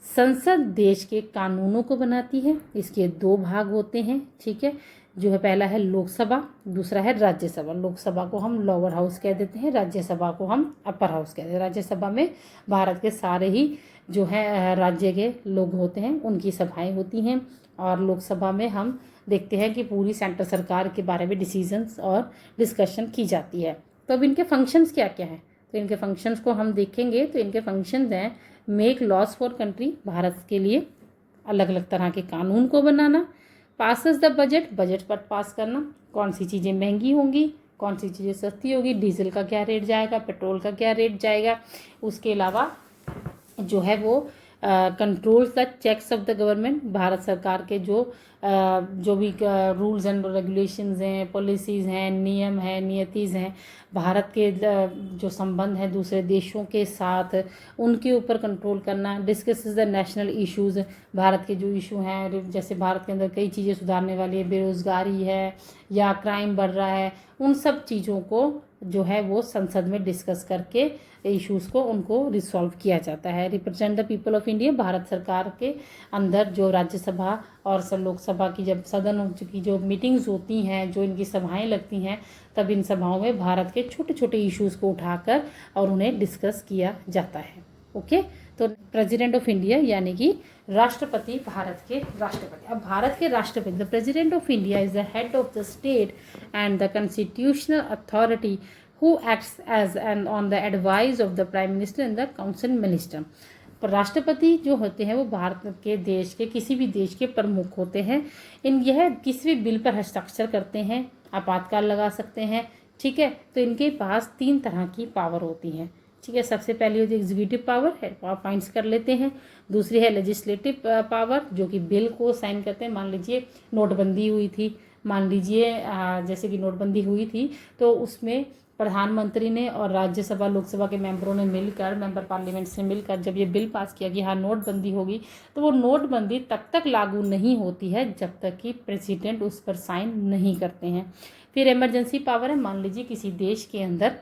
[SPEAKER 1] संसद देश के कानूनों को बनाती है। इसके 2 भाग होते हैं, ठीक है। जो है पहला है लोकसभा, दूसरा है राज्यसभा। लोकसभा को हम लोअर हाउस कह देते हैं, राज्यसभा को हम अपर हाउस कहते हैं। राज्यसभा में भारत के सारे ही जो है राज्य के लोग होते हैं, उनकी सभाएं होती हैं। और लोकसभा में हम देखते हैं कि पूरी सेंट्रल सरकार के बारे में डिसीजंस और डिस्कशन की जाती है। तो अब इनके फंक्शंस क्या क्या हैं, तो इनके फंक्शंस को हम देखेंगे। तो इनके फंक्शंस हैं make laws for country, Bharat के लिए अलग अलग तरह के कानून को बनाना। पासेस द बजट पर पास करना, कौन सी चीज़ें महंगी होंगी, कौन सी चीज़ें सस्ती होगी, डीजल का क्या रेट जाएगा, पेट्रोल का क्या रेट जाएगा। उसके अलावा जो है वो controls the checks of the government, Bharat सरकार के जो भी रूल्स एंड रेगुलेशंस हैं, पॉलिसीज़ हैं, नियम हैं, नियतिज़ हैं, भारत के जो संबंध हैं दूसरे देशों के साथ, उनके ऊपर कंट्रोल करना। Discusses the national issues, Bharat के जो इशू हैं, जैसे भारत के अंदर कई चीज़ें सुधारने वाली है, बेरोज़गारी है या क्राइम बढ़ रहा है, उन सब चीज़ों को जो है वो संसद में डिस्कस करके इश्यूज़ को उनको रिसॉल्व किया जाता है। Represent the people of India, Bharat सरकार के अंदर जो राज्यसभा और लोकसभा की जब सदन की जो मीटिंग्स होती हैं, जो इनकी सभाएं लगती हैं, तब इन सभाओं में भारत के छोटे छोटे इश्यूज़ को उठाकर और उन्हें डिस्कस किया जाता है, ओके। तो प्रेसिडेंट ऑफ इंडिया यानी कि राष्ट्रपति, भारत के राष्ट्रपति। अब भारत के राष्ट्रपति, the president of India is the head of the state and the constitutional authority who acts as and on the advice of the prime minister and the council minister। पर राष्ट्रपति जो होते हैं वो भारत के देश के किसी भी देश के प्रमुख होते हैं। यह किसी भी बिल पर हस्ताक्षर करते हैं, आपातकाल लगा सकते हैं, ठीक है। तो इनके पास 3 तरह की पावर होती हैं, ठीक है। सबसे पहली होती है एग्जीक्यूटिव पावर है, अपॉइंट्स कर लेते हैं। दूसरी है लेजिस्लेटिव पावर, जो कि बिल को साइन करते हैं। मान लीजिए नोटबंदी हुई थी, मान लीजिए जैसे कि नोटबंदी हुई थी, तो उसमें प्रधानमंत्री ने और राज्यसभा लोकसभा के मेंबरों ने मिलकर, मेंबर पार्लियामेंट से मिलकर जब ये बिल पास किया कि हाँ नोटबंदी होगी, तो वो नोटबंदी तब तक लागू नहीं होती है जब तक कि प्रेसिडेंट उस पर साइन नहीं करते हैं। फिर इमरजेंसी पावर है, मान लीजिए किसी देश के अंदर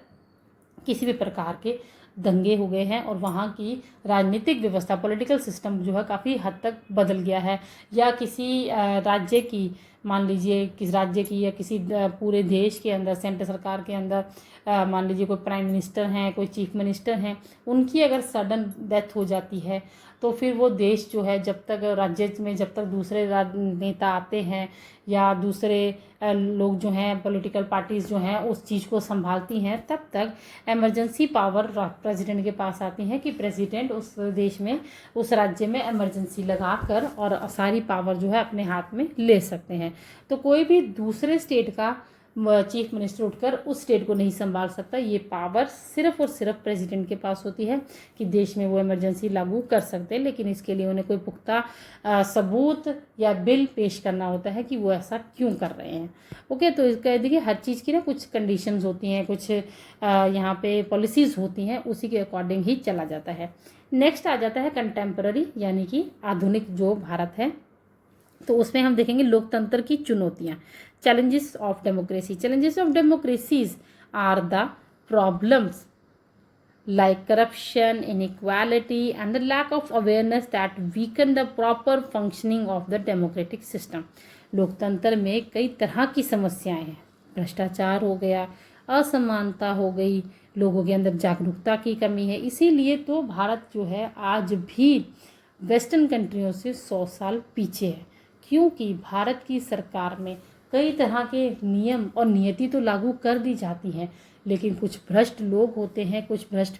[SPEAKER 1] किसी भी प्रकार के दंगे हो गए हैं और वहाँ की राजनीतिक व्यवस्था, पॉलिटिकल सिस्टम जो है काफ़ी हद तक बदल गया है, या किसी राज्य की मान लीजिए किस राज्य की या किसी पूरे देश के अंदर सेंटर सरकार के अंदर मान लीजिए कोई प्राइम मिनिस्टर हैं, कोई चीफ मिनिस्टर हैं, उनकी अगर सडन डेथ हो जाती है तो फिर वो देश जो है जब तक राज्य में जब तक दूसरे नेता आते हैं या दूसरे लोग जो हैं पॉलिटिकल पार्टीज़ जो हैं उस चीज़ को संभालती हैं, तब तक इमरजेंसी पावर प्रेसिडेंट के पास आती है कि प्रेसिडेंट उस देश में उस राज्य में इमरजेंसी लगा कर और सारी पावर जो है अपने हाथ में ले सकते हैं। तो कोई भी दूसरे स्टेट का चीफ मिनिस्टर उठकर उस स्टेट को नहीं संभाल सकता। ये पावर सिर्फ और सिर्फ प्रेसिडेंट के पास होती है कि देश में वो इमरजेंसी लागू कर सकते हैं, लेकिन इसके लिए उन्हें कोई पुख्ता सबूत या बिल पेश करना होता है कि वो ऐसा क्यों कर रहे हैं। ओके, तो कह देखिए हर चीज़ की ना कुछ कंडीशंस होती हैं, कुछ यहाँ पे पॉलिसीज़ होती हैं, उसी के अकॉर्डिंग ही चला जाता है। नेक्स्ट आ जाता है कंटेम्पररी यानी कि आधुनिक जो भारत है, तो उसमें हम देखेंगे लोकतंत्र की चुनौतियाँ, challenges of democracy. Challenges of democracies are the problems like corruption, inequality and the lack of awareness that weaken the proper functioning of the democratic system. लोकतंत्र में कई तरह की समस्याएं हैं, भ्रष्टाचार हो गया, असमानता हो गई, लोगों के अंदर जागरूकता की कमी है। इसीलिए तो भारत जो है आज भी वेस्टर्न कंट्रियों से 100 साल पीछे है, क्योंकि भारत की सरकार में कई तरह के नियम और नियति तो लागू कर दी जाती हैं, लेकिन कुछ भ्रष्ट लोग होते हैं, कुछ भ्रष्ट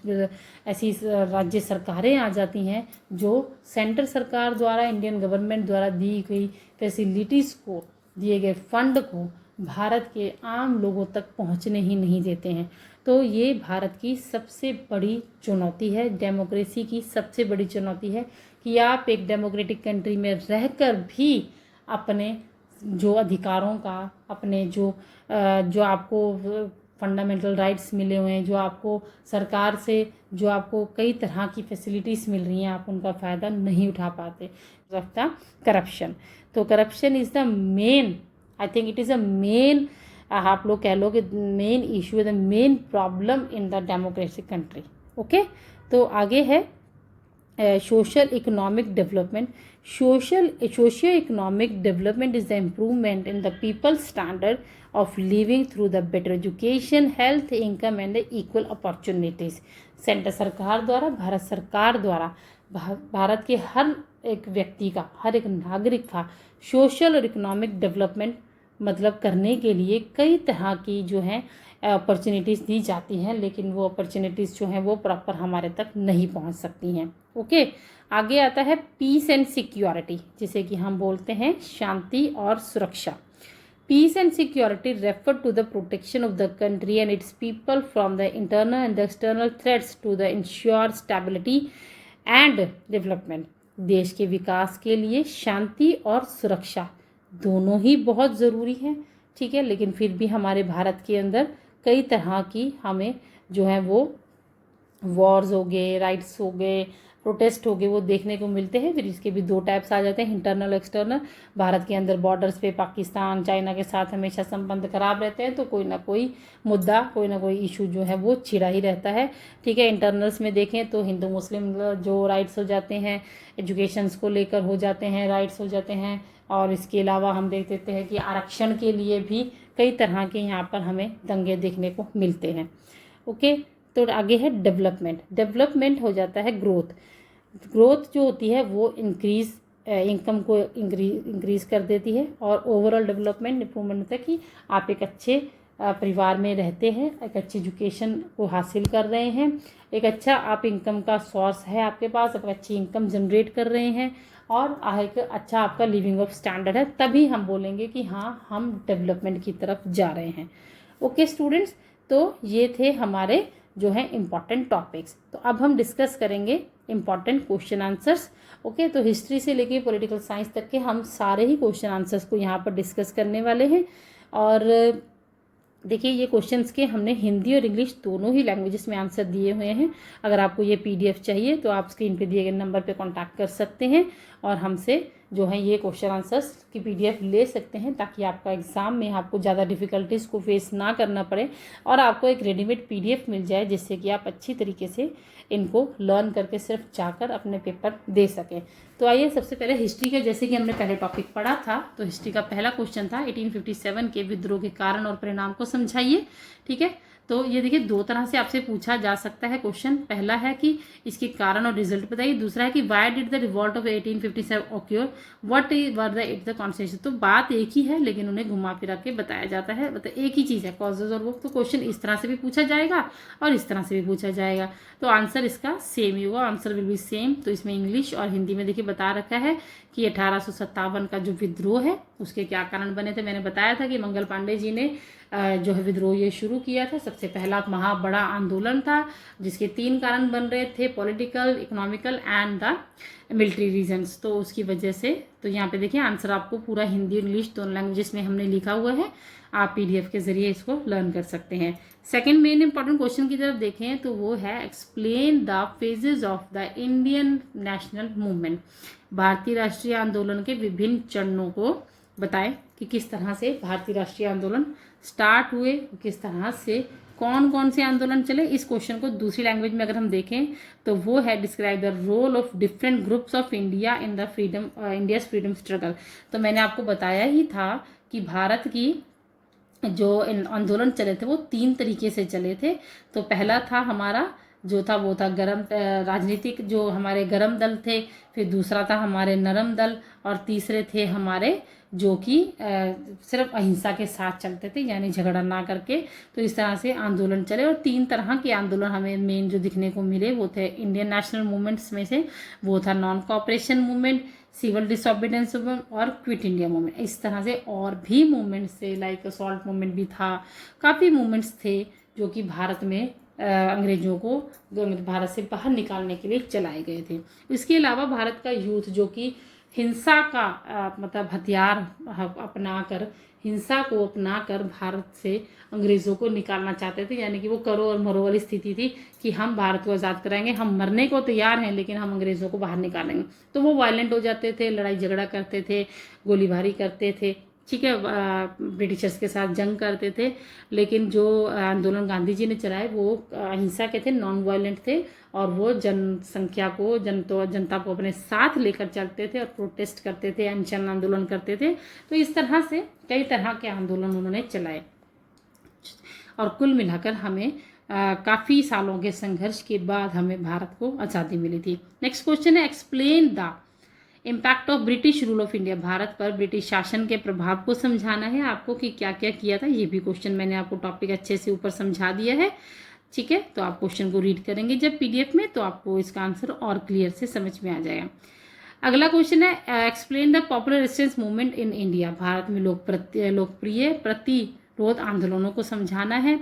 [SPEAKER 1] ऐसी राज्य सरकारें आ जाती हैं जो सेंटर सरकार द्वारा, इंडियन गवर्नमेंट द्वारा दी गई फैसिलिटीज़ को, दिए गए फंड को भारत के आम लोगों तक पहुंचने ही नहीं देते हैं। तो ये भारत की सबसे बड़ी चुनौती है, डेमोक्रेसी की सबसे बड़ी चुनौती है कि आप एक डेमोक्रेटिक कंट्री में रहकर भी अपने जो अधिकारों का, अपने जो आपको फंडामेंटल राइट्स मिले हुए हैं, जो आपको सरकार से जो आपको कई तरह की फैसिलिटीज़ मिल रही हैं, आप उनका फ़ायदा नहीं उठा पाते। रखता करप्शन, तो corruption is the main, I think it is a main, आप लोग कह लो कि main issue, the main problem in the democratic country. Okay, तो आगे है social economic development. Socio-economic development is the improvement in the people's standard of living through the better education, health, income and the equal opportunities. Centre सरकार द्वारा, भारत सरकार द्वारा भारत के हर एक व्यक्ति का, हर एक नागरिक का सोशल और इकोनॉमिक डेवलपमेंट मतलब करने के लिए कई तरह की जो है अपॉर्चुनिटीज़ दी जाती हैं, लेकिन वो अपॉर्चुनिटीज़ जो हैं वो प्रॉपर हमारे तक नहीं पहुंच सकती हैं। ओके, आगे आता है पीस एंड सिक्योरिटी, जिसे कि हम बोलते हैं शांति और सुरक्षा। Peace and security refer to the protection of the country and its people from the internal and the external threats to the ensure stability and development. देश के विकास के लिए शांति और सुरक्षा दोनों ही बहुत ज़रूरी है, ठीक है, लेकिन फिर भी हमारे भारत के अंदर कई तरह की हमें जो है वो वॉर्स हो गए, राइट्स हो गए, प्रोटेस्ट हो गए, वो देखने को मिलते हैं। फिर इसके भी दो टाइप्स आ जाते हैं, इंटरनल एक्सटर्नल। भारत के अंदर बॉर्डर्स पे पाकिस्तान, चाइना के साथ हमेशा संबंध खराब रहते हैं, तो कोई ना कोई मुद्दा, कोई ना कोई इशू जो है वो छिड़ा ही रहता है, ठीक है। इंटरनल्स में देखें तो हिंदू मुस्लिम जो राइट्स हो जाते हैं, एजुकेशंस को लेकर हो जाते हैं, राइट्स हो जाते हैं, और इसके अलावा हम देख देते हैं कि आरक्षण के लिए भी कई तरह के यहाँ पर हमें दंगे देखने को मिलते हैं। ओके, तो आगे है डेवलपमेंट। डेवलपमेंट हो जाता है ग्रोथ। ग्रोथ जो होती है वो इंक्रीज इनकम को इंक्रीज कर देती है, और ओवरऑल डेवलपमेंट इंप्रूवमेंट होता है कि आप एक अच्छे परिवार में रहते हैं, एक अच्छी एजुकेशन को हासिल कर रहे हैं, एक अच्छा आप इनकम का सोर्स है आपके पास, आप अच्छी इनकम जनरेट कर रहे हैं, और एक अच्छा आपका लिविंग ऑफ स्टैंडर्ड है, तभी हम बोलेंगे कि हाँ हम डेवलपमेंट की तरफ जा रहे हैं। ओके स्टूडेंट्स, तो ये थे हमारे जो है इम्पॉर्टेंट टॉपिक्स। तो अब हम डिस्कस करेंगे इम्पॉर्टेंट क्वेश्चन आंसर्स। ओके, तो हिस्ट्री से लेके पॉलिटिकल साइंस तक के हम सारे ही क्वेश्चन आंसर्स को यहाँ पर डिस्कस करने वाले हैं। और देखिए ये क्वेश्चंस के हमने हिंदी और इंग्लिश दोनों ही लैंग्वेजेस में आंसर दिए हुए हैं। अगर आपको ये PDF चाहिए तो आप स्क्रीन पे दिए गए नंबर पे कांटेक्ट कर सकते हैं और हमसे जो है ये क्वेश्चन आंसर्स की PDF ले सकते हैं, ताकि आपका एग्ज़ाम में आपको ज़्यादा डिफ़िकल्टीज़ को फेस ना करना पड़े और आपको एक रेडीमेड PDF मिल जाए, जिससे कि आप अच्छी तरीके से इनको लर्न करके सिर्फ जाकर अपने पेपर दे सकें। तो आइए सबसे पहले हिस्ट्री का, जैसे कि हमने पहले टॉपिक पढ़ा था, तो हिस्ट्री का पहला क्वेश्चन था 1857 के विद्रोह के कारण और परिणाम को समझाइए। ठीक है, तो ये देखिए दो तरह से आपसे पूछा जा सकता है क्वेश्चन। पहला है कि इसके कारण और रिजल्ट बताइए, दूसरा है कि why did the revolt of 1857 occur, what were the it the constitution. तो बात एक ही है, लेकिन उन्हें घुमा फिरा के बताया जाता है, मतलब एक ही चीज़ है, कॉजेज और वो। तो क्वेश्चन इस तरह से भी पूछा जाएगा और इस तरह से भी पूछा जाएगा, तो आंसर इसका सेम ही होगा, आंसर विल बी सेम। तो इसमें इंग्लिश और हिंदी में देखिए बता रखा है कि 1857 का जो विद्रोह है उसके क्या कारण बने थे। मैंने बताया था कि मंगल पांडे जी ने जो है विद्रोह ये शुरू किया था। सबसे पहला बड़ा आंदोलन था, जिसके 3 कारण बन रहे थे, political, economical and the military reasons. तो उसकी वजह से, तो यहाँ पे देखिए आंसर आपको पूरा हिंदी और इंग्लिश दोनों लैंग्वेजेस में हमने लिखा हुआ है, आप PDF के जरिए इसको लर्न कर सकते हैं। सेकंड मेन इंपॉर्टेंट क्वेश्चन की तरफ देखें तो वो है explain the phases of the Indian national movement. भारतीय राष्ट्रीय आंदोलन के विभिन्न चरणों को बताएं कि किस तरह से भारतीय राष्ट्रीय आंदोलन स्टार्ट हुए, किस तरह से कौन कौन से आंदोलन चले। इस क्वेश्चन को दूसरी लैंग्वेज में अगर हम देखें तो वो है describe the role of different groups of India in the India's freedom struggle. तो मैंने आपको बताया ही था कि भारत की जो आंदोलन चले थे वो 3 तरीके से चले थे। तो पहला था हमारा जो था वो था गरम राजनीतिक, जो हमारे गरम दल थे, फिर दूसरा था हमारे नरम दल, और तीसरे थे हमारे जो कि सिर्फ अहिंसा के साथ चलते थे, यानी झगड़ा ना करके। तो इस तरह से आंदोलन चले, और 3 तरह के आंदोलन हमें मेन जो दिखने को मिले वो थे इंडियन नेशनल मूवमेंट्स में से, वो था non cooperation movement, civil disobedience movement और क्विट इंडिया मूवमेंट। इस तरह से और भी मूवमेंट्स थे, लाइक सॉल्ट मूवमेंट भी था, काफ़ी मूवमेंट्स थे जो कि भारत में अंग्रेजों को भारत से बाहर निकालने के लिए चलाए गए थे। इसके अलावा भारत का यूथ जो कि हिंसा का मतलब हथियार अपनाकर, हिंसा को अपनाकर भारत से अंग्रेज़ों को निकालना चाहते थे, यानी कि वो करो और मरो वाली स्थिति थी कि हम भारत को आज़ाद कराएंगे, हम मरने को तैयार हैं लेकिन हम अंग्रेज़ों को बाहर निकालेंगे। तो वो वायलेंट हो जाते थे, लड़ाई झगड़ा करते थे, गोलीबारी करते थे, ठीक है, ब्रिटिशर्स के साथ जंग करते थे। लेकिन जो आंदोलन गांधी जी ने चलाए वो अहिंसा के थे, नॉन वायलेंट थे, और वो जनसंख्या को जनता को अपने साथ लेकर चलते थे और प्रोटेस्ट करते थे, अनशन आंदोलन करते थे। तो इस तरह से कई तरह के आंदोलन उन्होंने चलाए, और कुल मिलाकर हमें काफ़ी सालों के संघर्ष के बाद हमें भारत को आज़ादी मिली थी। नेक्स्ट क्वेश्चन है explain the impact of British rule of India. Bharat पर ब्रिटिश शासन के प्रभाव को समझाना है आपको कि क्या क्या किया था। ये भी क्वेश्चन मैंने आपको टॉपिक अच्छे से ऊपर समझा दिया है, ठीक है। तो आप क्वेश्चन को रीड करेंगे जब PDF में, तो आपको इसका आंसर और क्लियर से समझ में आ जाएगा। अगला क्वेश्चन है explain the popular resistance movement in India. Bharat में लोकप्रिय प्रतिरोध आंदोलनों को समझाना है,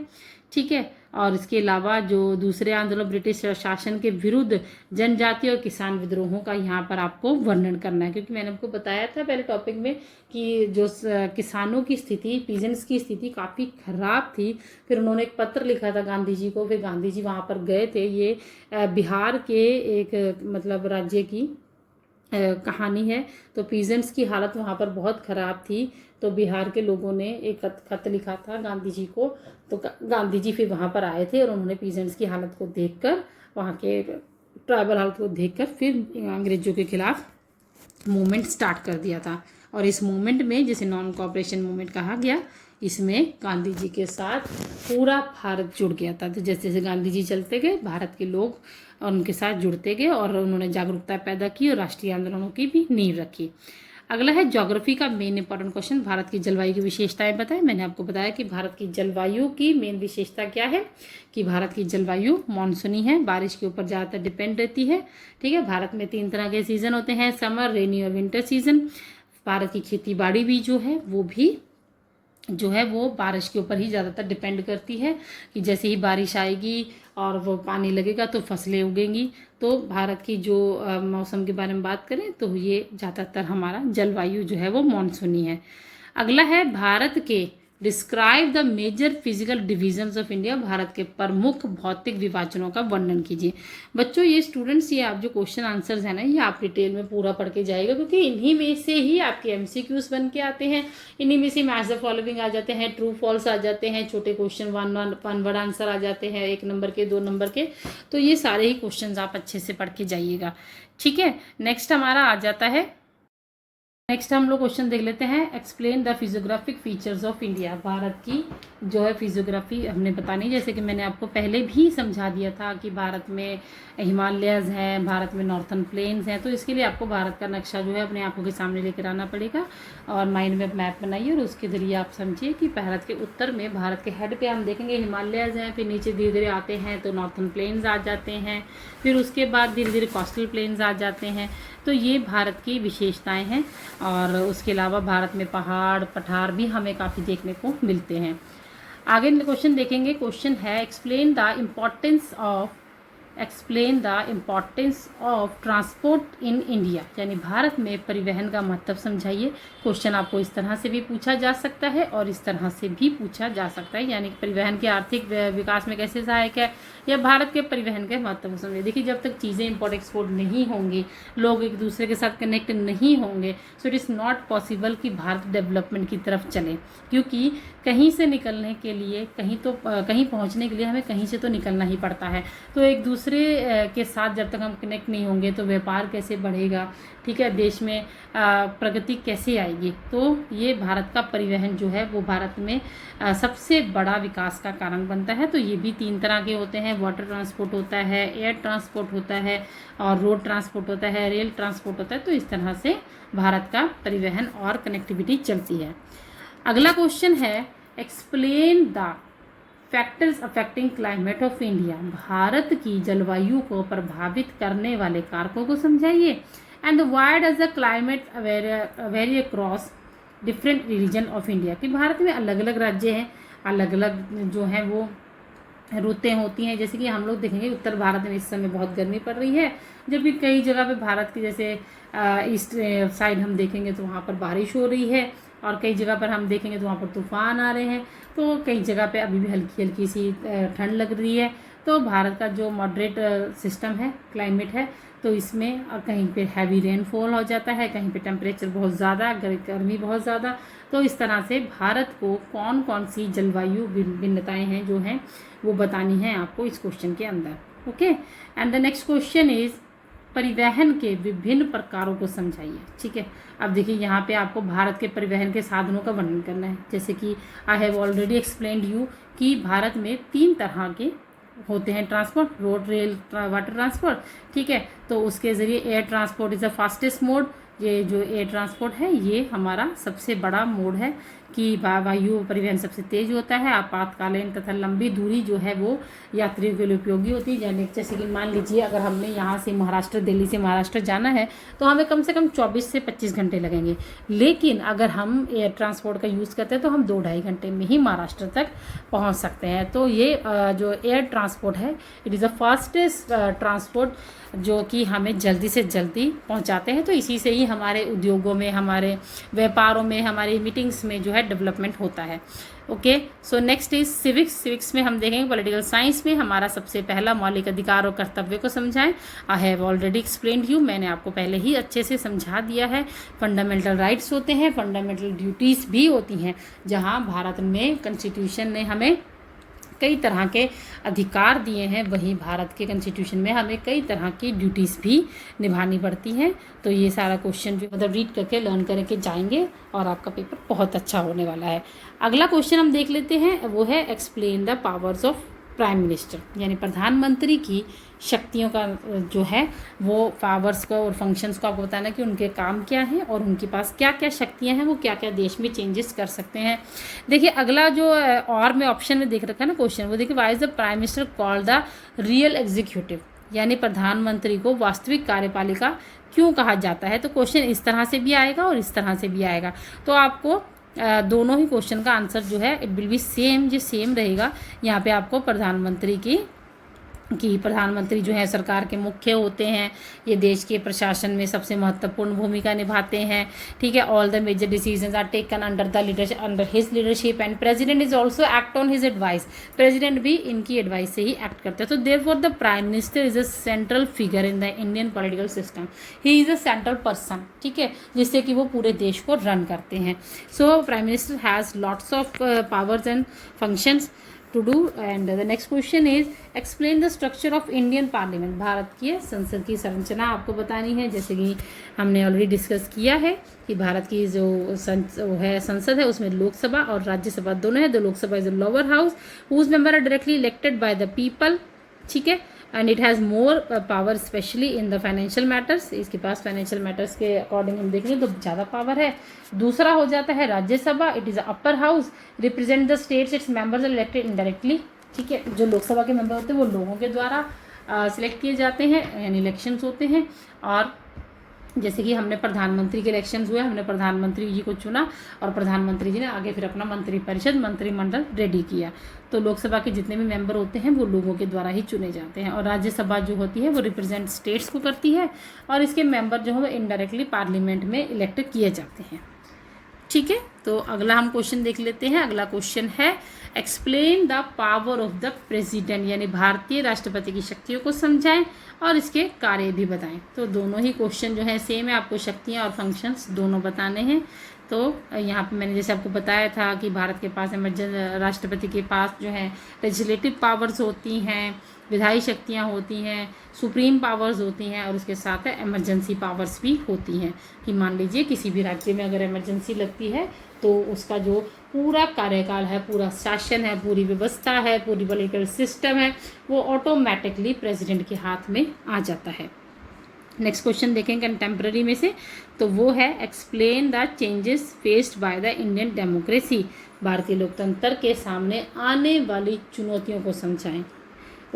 [SPEAKER 1] ठीक है। और इसके अलावा जो दूसरे आंदोलन ब्रिटिश शासन के विरुद्ध जनजातीय और किसान विद्रोहों का यहाँ पर आपको वर्णन करना है, क्योंकि मैंने आपको बताया था पहले टॉपिक में कि जो किसानों की स्थिति, पीजेंट्स की स्थिति काफ़ी ख़राब थी। फिर उन्होंने एक पत्र लिखा था गांधी जी को, फिर गांधी जी वहाँ पर गए थे। ये बिहार के एक मतलब राज्य की कहानी है। तो पीजेंट्स की हालत वहाँ पर बहुत ख़राब थी, तो बिहार के लोगों ने एक खत लिखा था गांधी जी को। तो गांधी जी फिर वहाँ पर आए थे और उन्होंने पीजेंट्स की हालत को देखकर, वहाँ के ट्राइबल हालत को देखकर फिर अंग्रेजों के खिलाफ मूवमेंट स्टार्ट कर दिया था। और इस मूवमेंट में, जिसे नॉन कॉपरेशन मूवमेंट कहा गया, इसमें गांधी जी के साथ पूरा भारत जुड़ गया था। तो जैसे जैसे गांधी जी चलते गए, भारत के लोग उनके साथ जुड़ते गए और उन्होंने जागरूकता पैदा की और राष्ट्रीय आंदोलनों की भी नींव रखी। अगला है ज्योग्राफी का मेन इंपॉर्टेंट क्वेश्चन, भारत की जलवायु की विशेषताएं बताएं। मैंने आपको बताया कि भारत की जलवायु की मेन विशेषता क्या है, कि भारत की जलवायु मानसूनी है, बारिश के ऊपर ज़्यादातर डिपेंड रहती है, ठीक है। भारत में 3 तरह के सीजन होते हैं, समर, रेनी और विंटर सीजन। भारत की खेती बाड़ी भी जो है वो बारिश के ऊपर ही ज़्यादातर डिपेंड करती है, कि जैसे ही बारिश आएगी और वो पानी लगेगा तो फसलें उगेंगी। तो भारत की जो मौसम के बारे में बात करें तो ये ज़्यादातर हमारा जलवायु जो है वो मानसूनी है। अगला है भारत के describe the major physical divisions of India, Bharat के प्रमुख भौतिक विभाजनों का वर्णन कीजिए। बच्चों ये स्टूडेंट्स, ये आप जो क्वेश्चन आंसर्स है ना, ये आप डिटेल में पूरा पढ़ के जाएगा, क्योंकि इन्हीं में से ही आपके एमसीक्यूज बन के आते हैं, इन्हीं में से मैच द फॉलोइंग आ जाते हैं, ट्रू फॉल्स आ जाते हैं, छोटे क्वेश्चन वन वर्ड आंसर आ जाते हैं, 1 नंबर के 2 नंबर के। तो ये सारे ही क्वेश्चन आप अच्छे से पढ़ के जाइएगा, ठीक है। नेक्स्ट हमारा आ जाता है, नेक्स्ट हम लोग क्वेश्चन देख लेते हैं, explain the physiographic features of India. Bharat की जो है फिजियोग्राफी हमने बतानी, जैसे कि मैंने आपको पहले भी समझा दिया था कि भारत में हिमालयज़ हैं, भारत में नॉर्थन प्लेन्स हैं, तो इसके लिए आपको भारत का नक्शा जो है अपने आंखों के सामने लेकर आना पड़ेगा और माइंड में मैप बनाइए और उसके ज़रिए आप समझिए कि भारत के उत्तर में, भारत के हेड पे हम देखेंगे हिमालयज़ हैं, फिर नीचे धीरे धीरे आते हैं तो नॉर्थन प्लेन्स आ जाते हैं, फिर उसके बाद धीरे धीरे कोस्टल प्लेन्स आ जाते हैं। तो ये भारत की विशेषताएं हैं और उसके अलावा भारत में पहाड़ पठार भी हमें काफ़ी देखने को मिलते हैं। आगे क्वेश्चन देखेंगे, क्वेश्चन है explain the importance of transport in India, यानी भारत में परिवहन का महत्व समझाइए। क्वेश्चन आपको इस तरह से भी पूछा जा सकता है और इस तरह से भी पूछा जा सकता है, यानी कि परिवहन के आर्थिक विकास में कैसे सहायक है, या भारत के परिवहन के महत्व को समझिए। देखिए जब तक चीज़ें इम्पोर्ट एक्सपोर्ट नहीं होंगी, लोग एक दूसरे के साथ कनेक्ट नहीं होंगे, so it is not possible कि भारत डेवलपमेंट की तरफ चले, क्योंकि कहीं से निकलने के लिए कहीं पहुंचने के लिए हमें कहीं से तो निकलना ही पड़ता है। तो एक दूसरे के साथ जब तक हम कनेक्ट नहीं होंगे तो व्यापार कैसे बढ़ेगा, ठीक है, देश में प्रगति कैसे आएगी। तो ये भारत का परिवहन जो है वो भारत में सबसे बड़ा विकास का कारण बनता है। तो ये भी 3 तरह के होते हैं, वाटर ट्रांसपोर्ट होता है, एयर ट्रांसपोर्ट होता है और रोड ट्रांसपोर्ट होता है, रेल ट्रांसपोर्ट होता है। तो इस तरह से भारत का परिवहन और कनेक्टिविटी चलती है। अगला क्वेश्चन है explain the factors affecting climate of India, Bharat की जलवायु को प्रभावित करने वाले कारकों को समझाइए। And why does the climate vary across different region of India, कि भारत में अलग अलग राज्य हैं, अलग अलग जो हैं वो रुतें होती हैं। जैसे कि हम लोग देखेंगे उत्तर भारत में इस समय बहुत गर्मी पड़ रही है, जबकि कई जगह पे भारत की जैसे ईस्ट साइड हम देखेंगे तो वहाँ पर बारिश हो रही है और कई जगह पर हम देखेंगे तो वहाँ पर तूफान आ रहे हैं। तो कई जगह पे अभी भी हल्की हल्की सी ठंड लग रही है। तो भारत का जो मॉडरेट सिस्टम है, क्लाइमेट है, तो इसमें कहीं पे हैवी रेनफॉल हो जाता है, कहीं पे टेम्परेचर बहुत ज़्यादा, गर्मी बहुत ज़्यादा। तो इस तरह से भारत को कौन कौन सी जलवायु भिन्नताएं हैं जो हैं वो बतानी है आपको इस क्वेश्चन के अंदर। Okay, and the next question is परिवहन के विभिन्न प्रकारों को समझाइए। ठीक है, अब देखिए यहाँ पे आपको भारत के परिवहन के साधनों का वर्णन करना है। जैसे कि I have already explained you कि भारत में 3 तरह के होते हैं transport, road, rail, water transport. ठीक है, तो उसके ज़रिए air transport is the fastest mode. ये जो एयर ट्रांसपोर्ट है ये हमारा सबसे बड़ा मोड है कि वायु परिवहन सबसे तेज होता है। आपातकालीन तथा लंबी दूरी जो है वो यात्रियों के लिए उपयोगी होती है। जैसे कि मान लीजिए अगर हमने यहाँ से महाराष्ट्र, दिल्ली से महाराष्ट्र जाना है तो हमें कम से कम 24 से 25 घंटे लगेंगे, लेकिन अगर हम एयर ट्रांसपोर्ट का यूज़ करते हैं तो हम 2-2.5 घंटे में ही महाराष्ट्र तक पहुँच सकते हैं। तो ये जो एयर ट्रांसपोर्ट है it is the fastest transport जो कि हमें जल्दी से जल्दी पहुंचाते हैं। तो इसी से ही हमारे उद्योगों में, हमारे व्यापारों में, हमारी मीटिंग्स में जो है डेवलपमेंट होता है। Okay, so next is civics. Civics में हम देखेंगे पॉलिटिकल साइंस में हमारा सबसे पहला मौलिक अधिकार और कर्तव्य को समझाएं। I have already explained you, मैंने आपको पहले ही अच्छे से समझा दिया है। फंडामेंटल राइट्स होते हैं, फंडामेंटल ड्यूटीज़ भी होती हैं, जहाँ भारत में कॉन्स्टिट्यूशन ने हमें कई तरह के अधिकार दिए हैं, वहीं भारत के कॉन्स्टिट्यूशन में हमें कई तरह की ड्यूटीज़ भी निभानी पड़ती हैं। तो ये सारा क्वेश्चन जो मतलब रीड करके लर्न करके जाएंगे और आपका पेपर बहुत अच्छा होने वाला है। अगला क्वेश्चन हम देख लेते हैं, वो है explain the powers of prime minister, यानी प्रधानमंत्री की शक्तियों का जो है वो पावर्स को और फंक्शंस को आपको बताना कि उनके काम क्या हैं और उनके पास क्या क्या शक्तियां हैं, वो क्या क्या देश में चेंजेस कर सकते हैं। देखिए अगला जो और में ऑप्शन में देख रखा है ना क्वेश्चन, वो देखिए why is the prime minister called the real executive, यानी प्रधानमंत्री को वास्तविक कार्यपालिका क्यों कहा जाता है। तो क्वेश्चन इस तरह से भी आएगा और इस तरह से भी आएगा। तो आपको दोनों ही क्वेश्चन का आंसर जो है इट विल बी सेम, जो सेम रहेगा। यहाँ पे आपको प्रधानमंत्री की कि प्रधानमंत्री जो है सरकार के मुख्य होते हैं, ये देश के प्रशासन में सबसे महत्वपूर्ण भूमिका निभाते हैं। ठीक है, all the major decisions are taken under his leadership and president is also act on his advice. President भी इनकी एडवाइस से ही एक्ट करते हैं। तो therefore the prime minister is a central figure in the Indian political system. He is a central person, ठीक है, जिससे कि वो पूरे देश को रन करते हैं। So prime minister has lots of powers and functions to do। and the next question is explain the structure of Indian Parliament। Bharat की संसद की संरचना आपको बतानी है। जैसे कि हमने ऑलरेडी डिस्कस किया है कि भारत की जो संसद है उसमें लोकसभा और राज्यसभा दोनों है। The Lok Sabha is a lower house whose member are directly elected by the people, ठीक है, and it has more power specially in the financial matters. इसके पास फाइनेंशियल मैटर्स के अकॉर्डिंग हम देखेंगे तो ज़्यादा पावर है। दूसरा हो जाता है Rajya Sabha, it is upper house, represent the states, its members are elected indirectly, ठीक है। जो लोकसभा के मेंबर होते हैं वो लोगों के द्वारा सिलेक्ट किए जाते हैं, यानी इलेक्शंस होते हैं। और जैसे कि हमने प्रधानमंत्री के इलेक्शंस हुए, हमने प्रधानमंत्री जी को चुना और प्रधानमंत्री जी ने आगे फिर अपना मंत्रिपरिषद मंत्रिमंडल रेडी किया। तो लोकसभा के जितने भी मेंबर होते हैं वो लोगों के द्वारा ही चुने जाते हैं। और राज्यसभा जो होती है वो रिप्रेजेंट स्टेट्स को करती है और इसके मेंबर जो है वो इनडायरेक्टली पार्लियामेंट में इलेक्ट किए जाते हैं, ठीक है। तो अगला हम क्वेश्चन देख लेते हैं। अगला क्वेश्चन है explain the power of the president, यानी भारतीय राष्ट्रपति की शक्तियों को समझाएं और इसके कार्य भी बताएं। तो दोनों ही क्वेश्चन जो है सेम है, आपको शक्तियां और फंक्शंस दोनों बताने हैं। तो यहाँ पे मैंने जैसे आपको बताया था कि भारत के पास राष्ट्रपति के पास जो है लेजिस्लेटिव पावर्स होती हैं, विधायी शक्तियाँ होती हैं, सुप्रीम पावर्स होती हैं और उसके साथ इमरजेंसी पावर्स भी होती हैं। कि मान लीजिए किसी भी राज्य में अगर इमरजेंसी लगती है तो उसका जो पूरा कार्यकाल है, पूरा शासन है, पूरी व्यवस्था है, पूरी पॉलिटिकल सिस्टम है, वो ऑटोमेटिकली प्रेसिडेंट के हाथ में आ जाता है। नेक्स्ट क्वेश्चन देखेंगे कंटेम्प्रेरी में से, तो वो है explain the changes faced by the Indian democracy. भारतीय लोकतंत्र के सामने आने वाली चुनौतियों को समझाएं।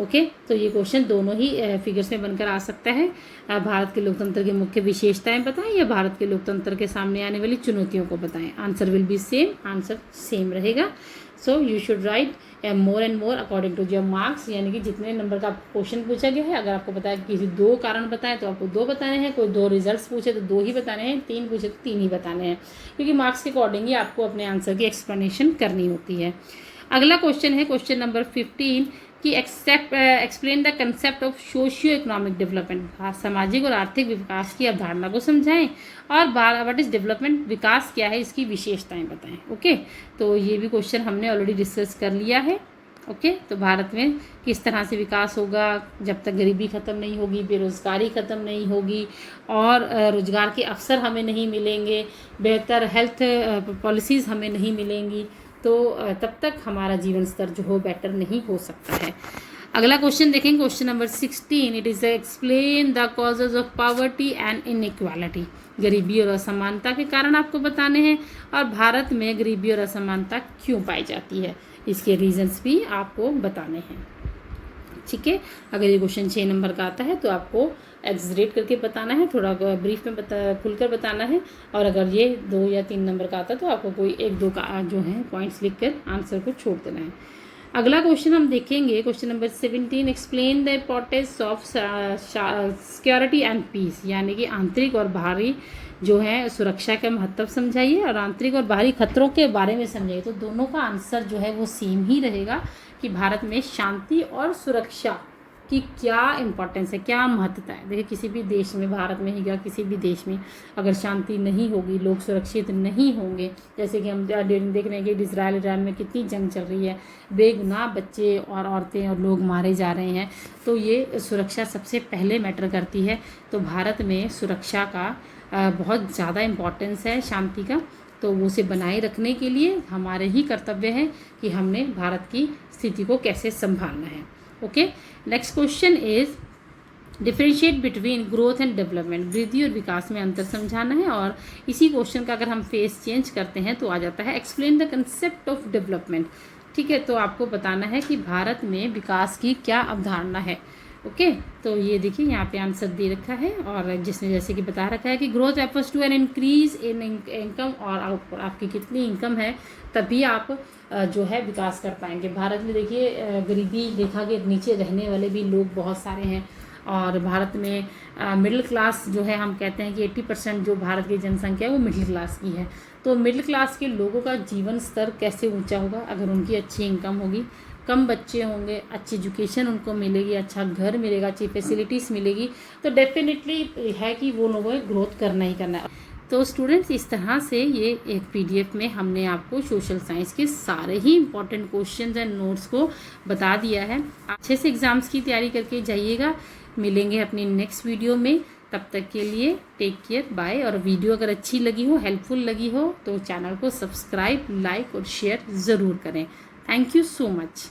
[SPEAKER 1] ओके, तो ये क्वेश्चन दोनों ही फिगर्स में बनकर आ सकता है। भारत के लोकतंत्र की मुख्य विशेषताएं बताएं या भारत के लोकतंत्र के सामने आने वाली चुनौतियों को बताएं। Answer will be same, answer same रहेगा। So you should write more and more according to your marks, यानी कि जितने नंबर का क्वेश्चन पूछा गया है, अगर आपको पता है किसी 2 कारण बताएं तो आपको 2 बताने हैं, कोई 2 रिजल्ट्स पूछे तो 2 ही बताने हैं, 3 पूछे तो 3 ही बताने हैं, क्योंकि मार्क्स के अकॉर्डिंग ही आपको अपने आंसर की एक्सप्लेनेशन करनी होती है। अगला क्वेश्चन है क्वेश्चन नंबर 15 कि explain the concept of socio economic development. सामाजिक और आर्थिक विकास की अवधारणा को समझाएं और व्हाट इज डेवलपमेंट, विकास क्या है, इसकी विशेषताएं बताएं। ओके, तो ये भी क्वेश्चन हमने ऑलरेडी डिस्कस कर लिया है। ओके, तो भारत में किस तरह से विकास होगा जब तक गरीबी ख़त्म नहीं होगी, बेरोज़गारी ख़त्म नहीं होगी और रोज़गार के अवसर हमें नहीं मिलेंगे, बेहतर हेल्थ पॉलिसीज़ हमें नहीं मिलेंगी, तो तब तक हमारा जीवन स्तर जो हो बेटर नहीं हो सकता है। अगला क्वेश्चन देखेंगे question number 16। It is explain the causes of poverty and inequality. गरीबी और असमानता के कारण आपको बताने हैं और भारत में गरीबी और असमानता क्यों पाई जाती है, इसके रीजंस भी आपको बताने हैं, ठीक है। अगर ये क्वेश्चन 6 नंबर का आता है तो आपको एक्सरेट करके बताना है, थोड़ा ब्रीफ में खुलकर बताना है। और अगर ये 2 या 3 नंबर का आता है तो आपको कोई 1-2 का जो है पॉइंट्स लिखकर आंसर को छोड़ देना है। अगला क्वेश्चन हम देखेंगे question number 17। Explain the importance of security and peace, यानी कि आंतरिक और बाहरी जो है सुरक्षा का महत्व समझाइए और आंतरिक और बाहरी खतरों के बारे में समझाइए। तो दोनों का आंसर जो है वो सेम ही रहेगा कि भारत में शांति और सुरक्षा की क्या इम्पोर्टेंस है, क्या महत्वता है। देखिए किसी भी देश में, भारत में ही क्या किसी भी देश में अगर शांति नहीं होगी, लोग सुरक्षित नहीं होंगे, जैसे कि हम देख रहे हैं कि इजराइल ईरान में कितनी जंग चल रही है, बेगुनाह बच्चे और औरतें और लोग मारे जा रहे हैं, तो ये सुरक्षा सबसे पहले मैटर करती है। तो भारत में सुरक्षा का बहुत ज़्यादा इम्पोर्टेंस है, शांति का, तो उसे बनाए रखने के लिए हमारे ही कर्तव्य है कि हमने भारत की स्थिति को कैसे संभालना है। Okay, next question is differentiate between growth and development. वृद्धि और विकास में अंतर समझाना है और इसी क्वेश्चन का अगर हम फेस चेंज करते हैं तो आ जाता है explain the concept of development. ठीक है, तो आपको बताना है कि भारत में विकास की क्या अवधारणा है। ओके, तो ये देखिए यहाँ पे आंसर दे रखा है और जिसने जैसे कि बता रखा है कि growth efforts to an increase in income और आउटपुट। आपकी कितनी इनकम है तभी आप जो है विकास कर पाएंगे। भारत में देखिए गरीबी रेखा के नीचे रहने वाले भी लोग बहुत सारे हैं, और भारत में मिडिल क्लास जो है, हम कहते हैं कि 80% जो भारत की जनसंख्या है वो मिडिल क्लास की है। तो मिडिल क्लास के लोगों का जीवन स्तर कैसे ऊंचा होगा? अगर उनकी अच्छी इनकम होगी, कम बच्चे होंगे, अच्छी एजुकेशन उनको मिलेगी, अच्छा घर मिलेगा, अच्छी फैसिलिटीज़ मिलेगी, तो डेफिनेटली है कि वो लोगों को ग्रोथ करना ही करना है। तो स्टूडेंट्स, इस तरह से ये एक पीडीएफ में हमने आपको सोशल साइंस के सारे ही इंपॉर्टेंट क्वेश्चंस एंड नोट्स को बता दिया है। अच्छे से एग्ज़ाम्स की तैयारी करके जाइएगा। मिलेंगे अपनी नेक्स्ट वीडियो में, तब तक के लिए टेक केयर, बाय। और वीडियो अगर अच्छी लगी हो, हेल्पफुल लगी हो, तो चैनल को सब्सक्राइब, लाइक और शेयर ज़रूर करें। Thank you so much.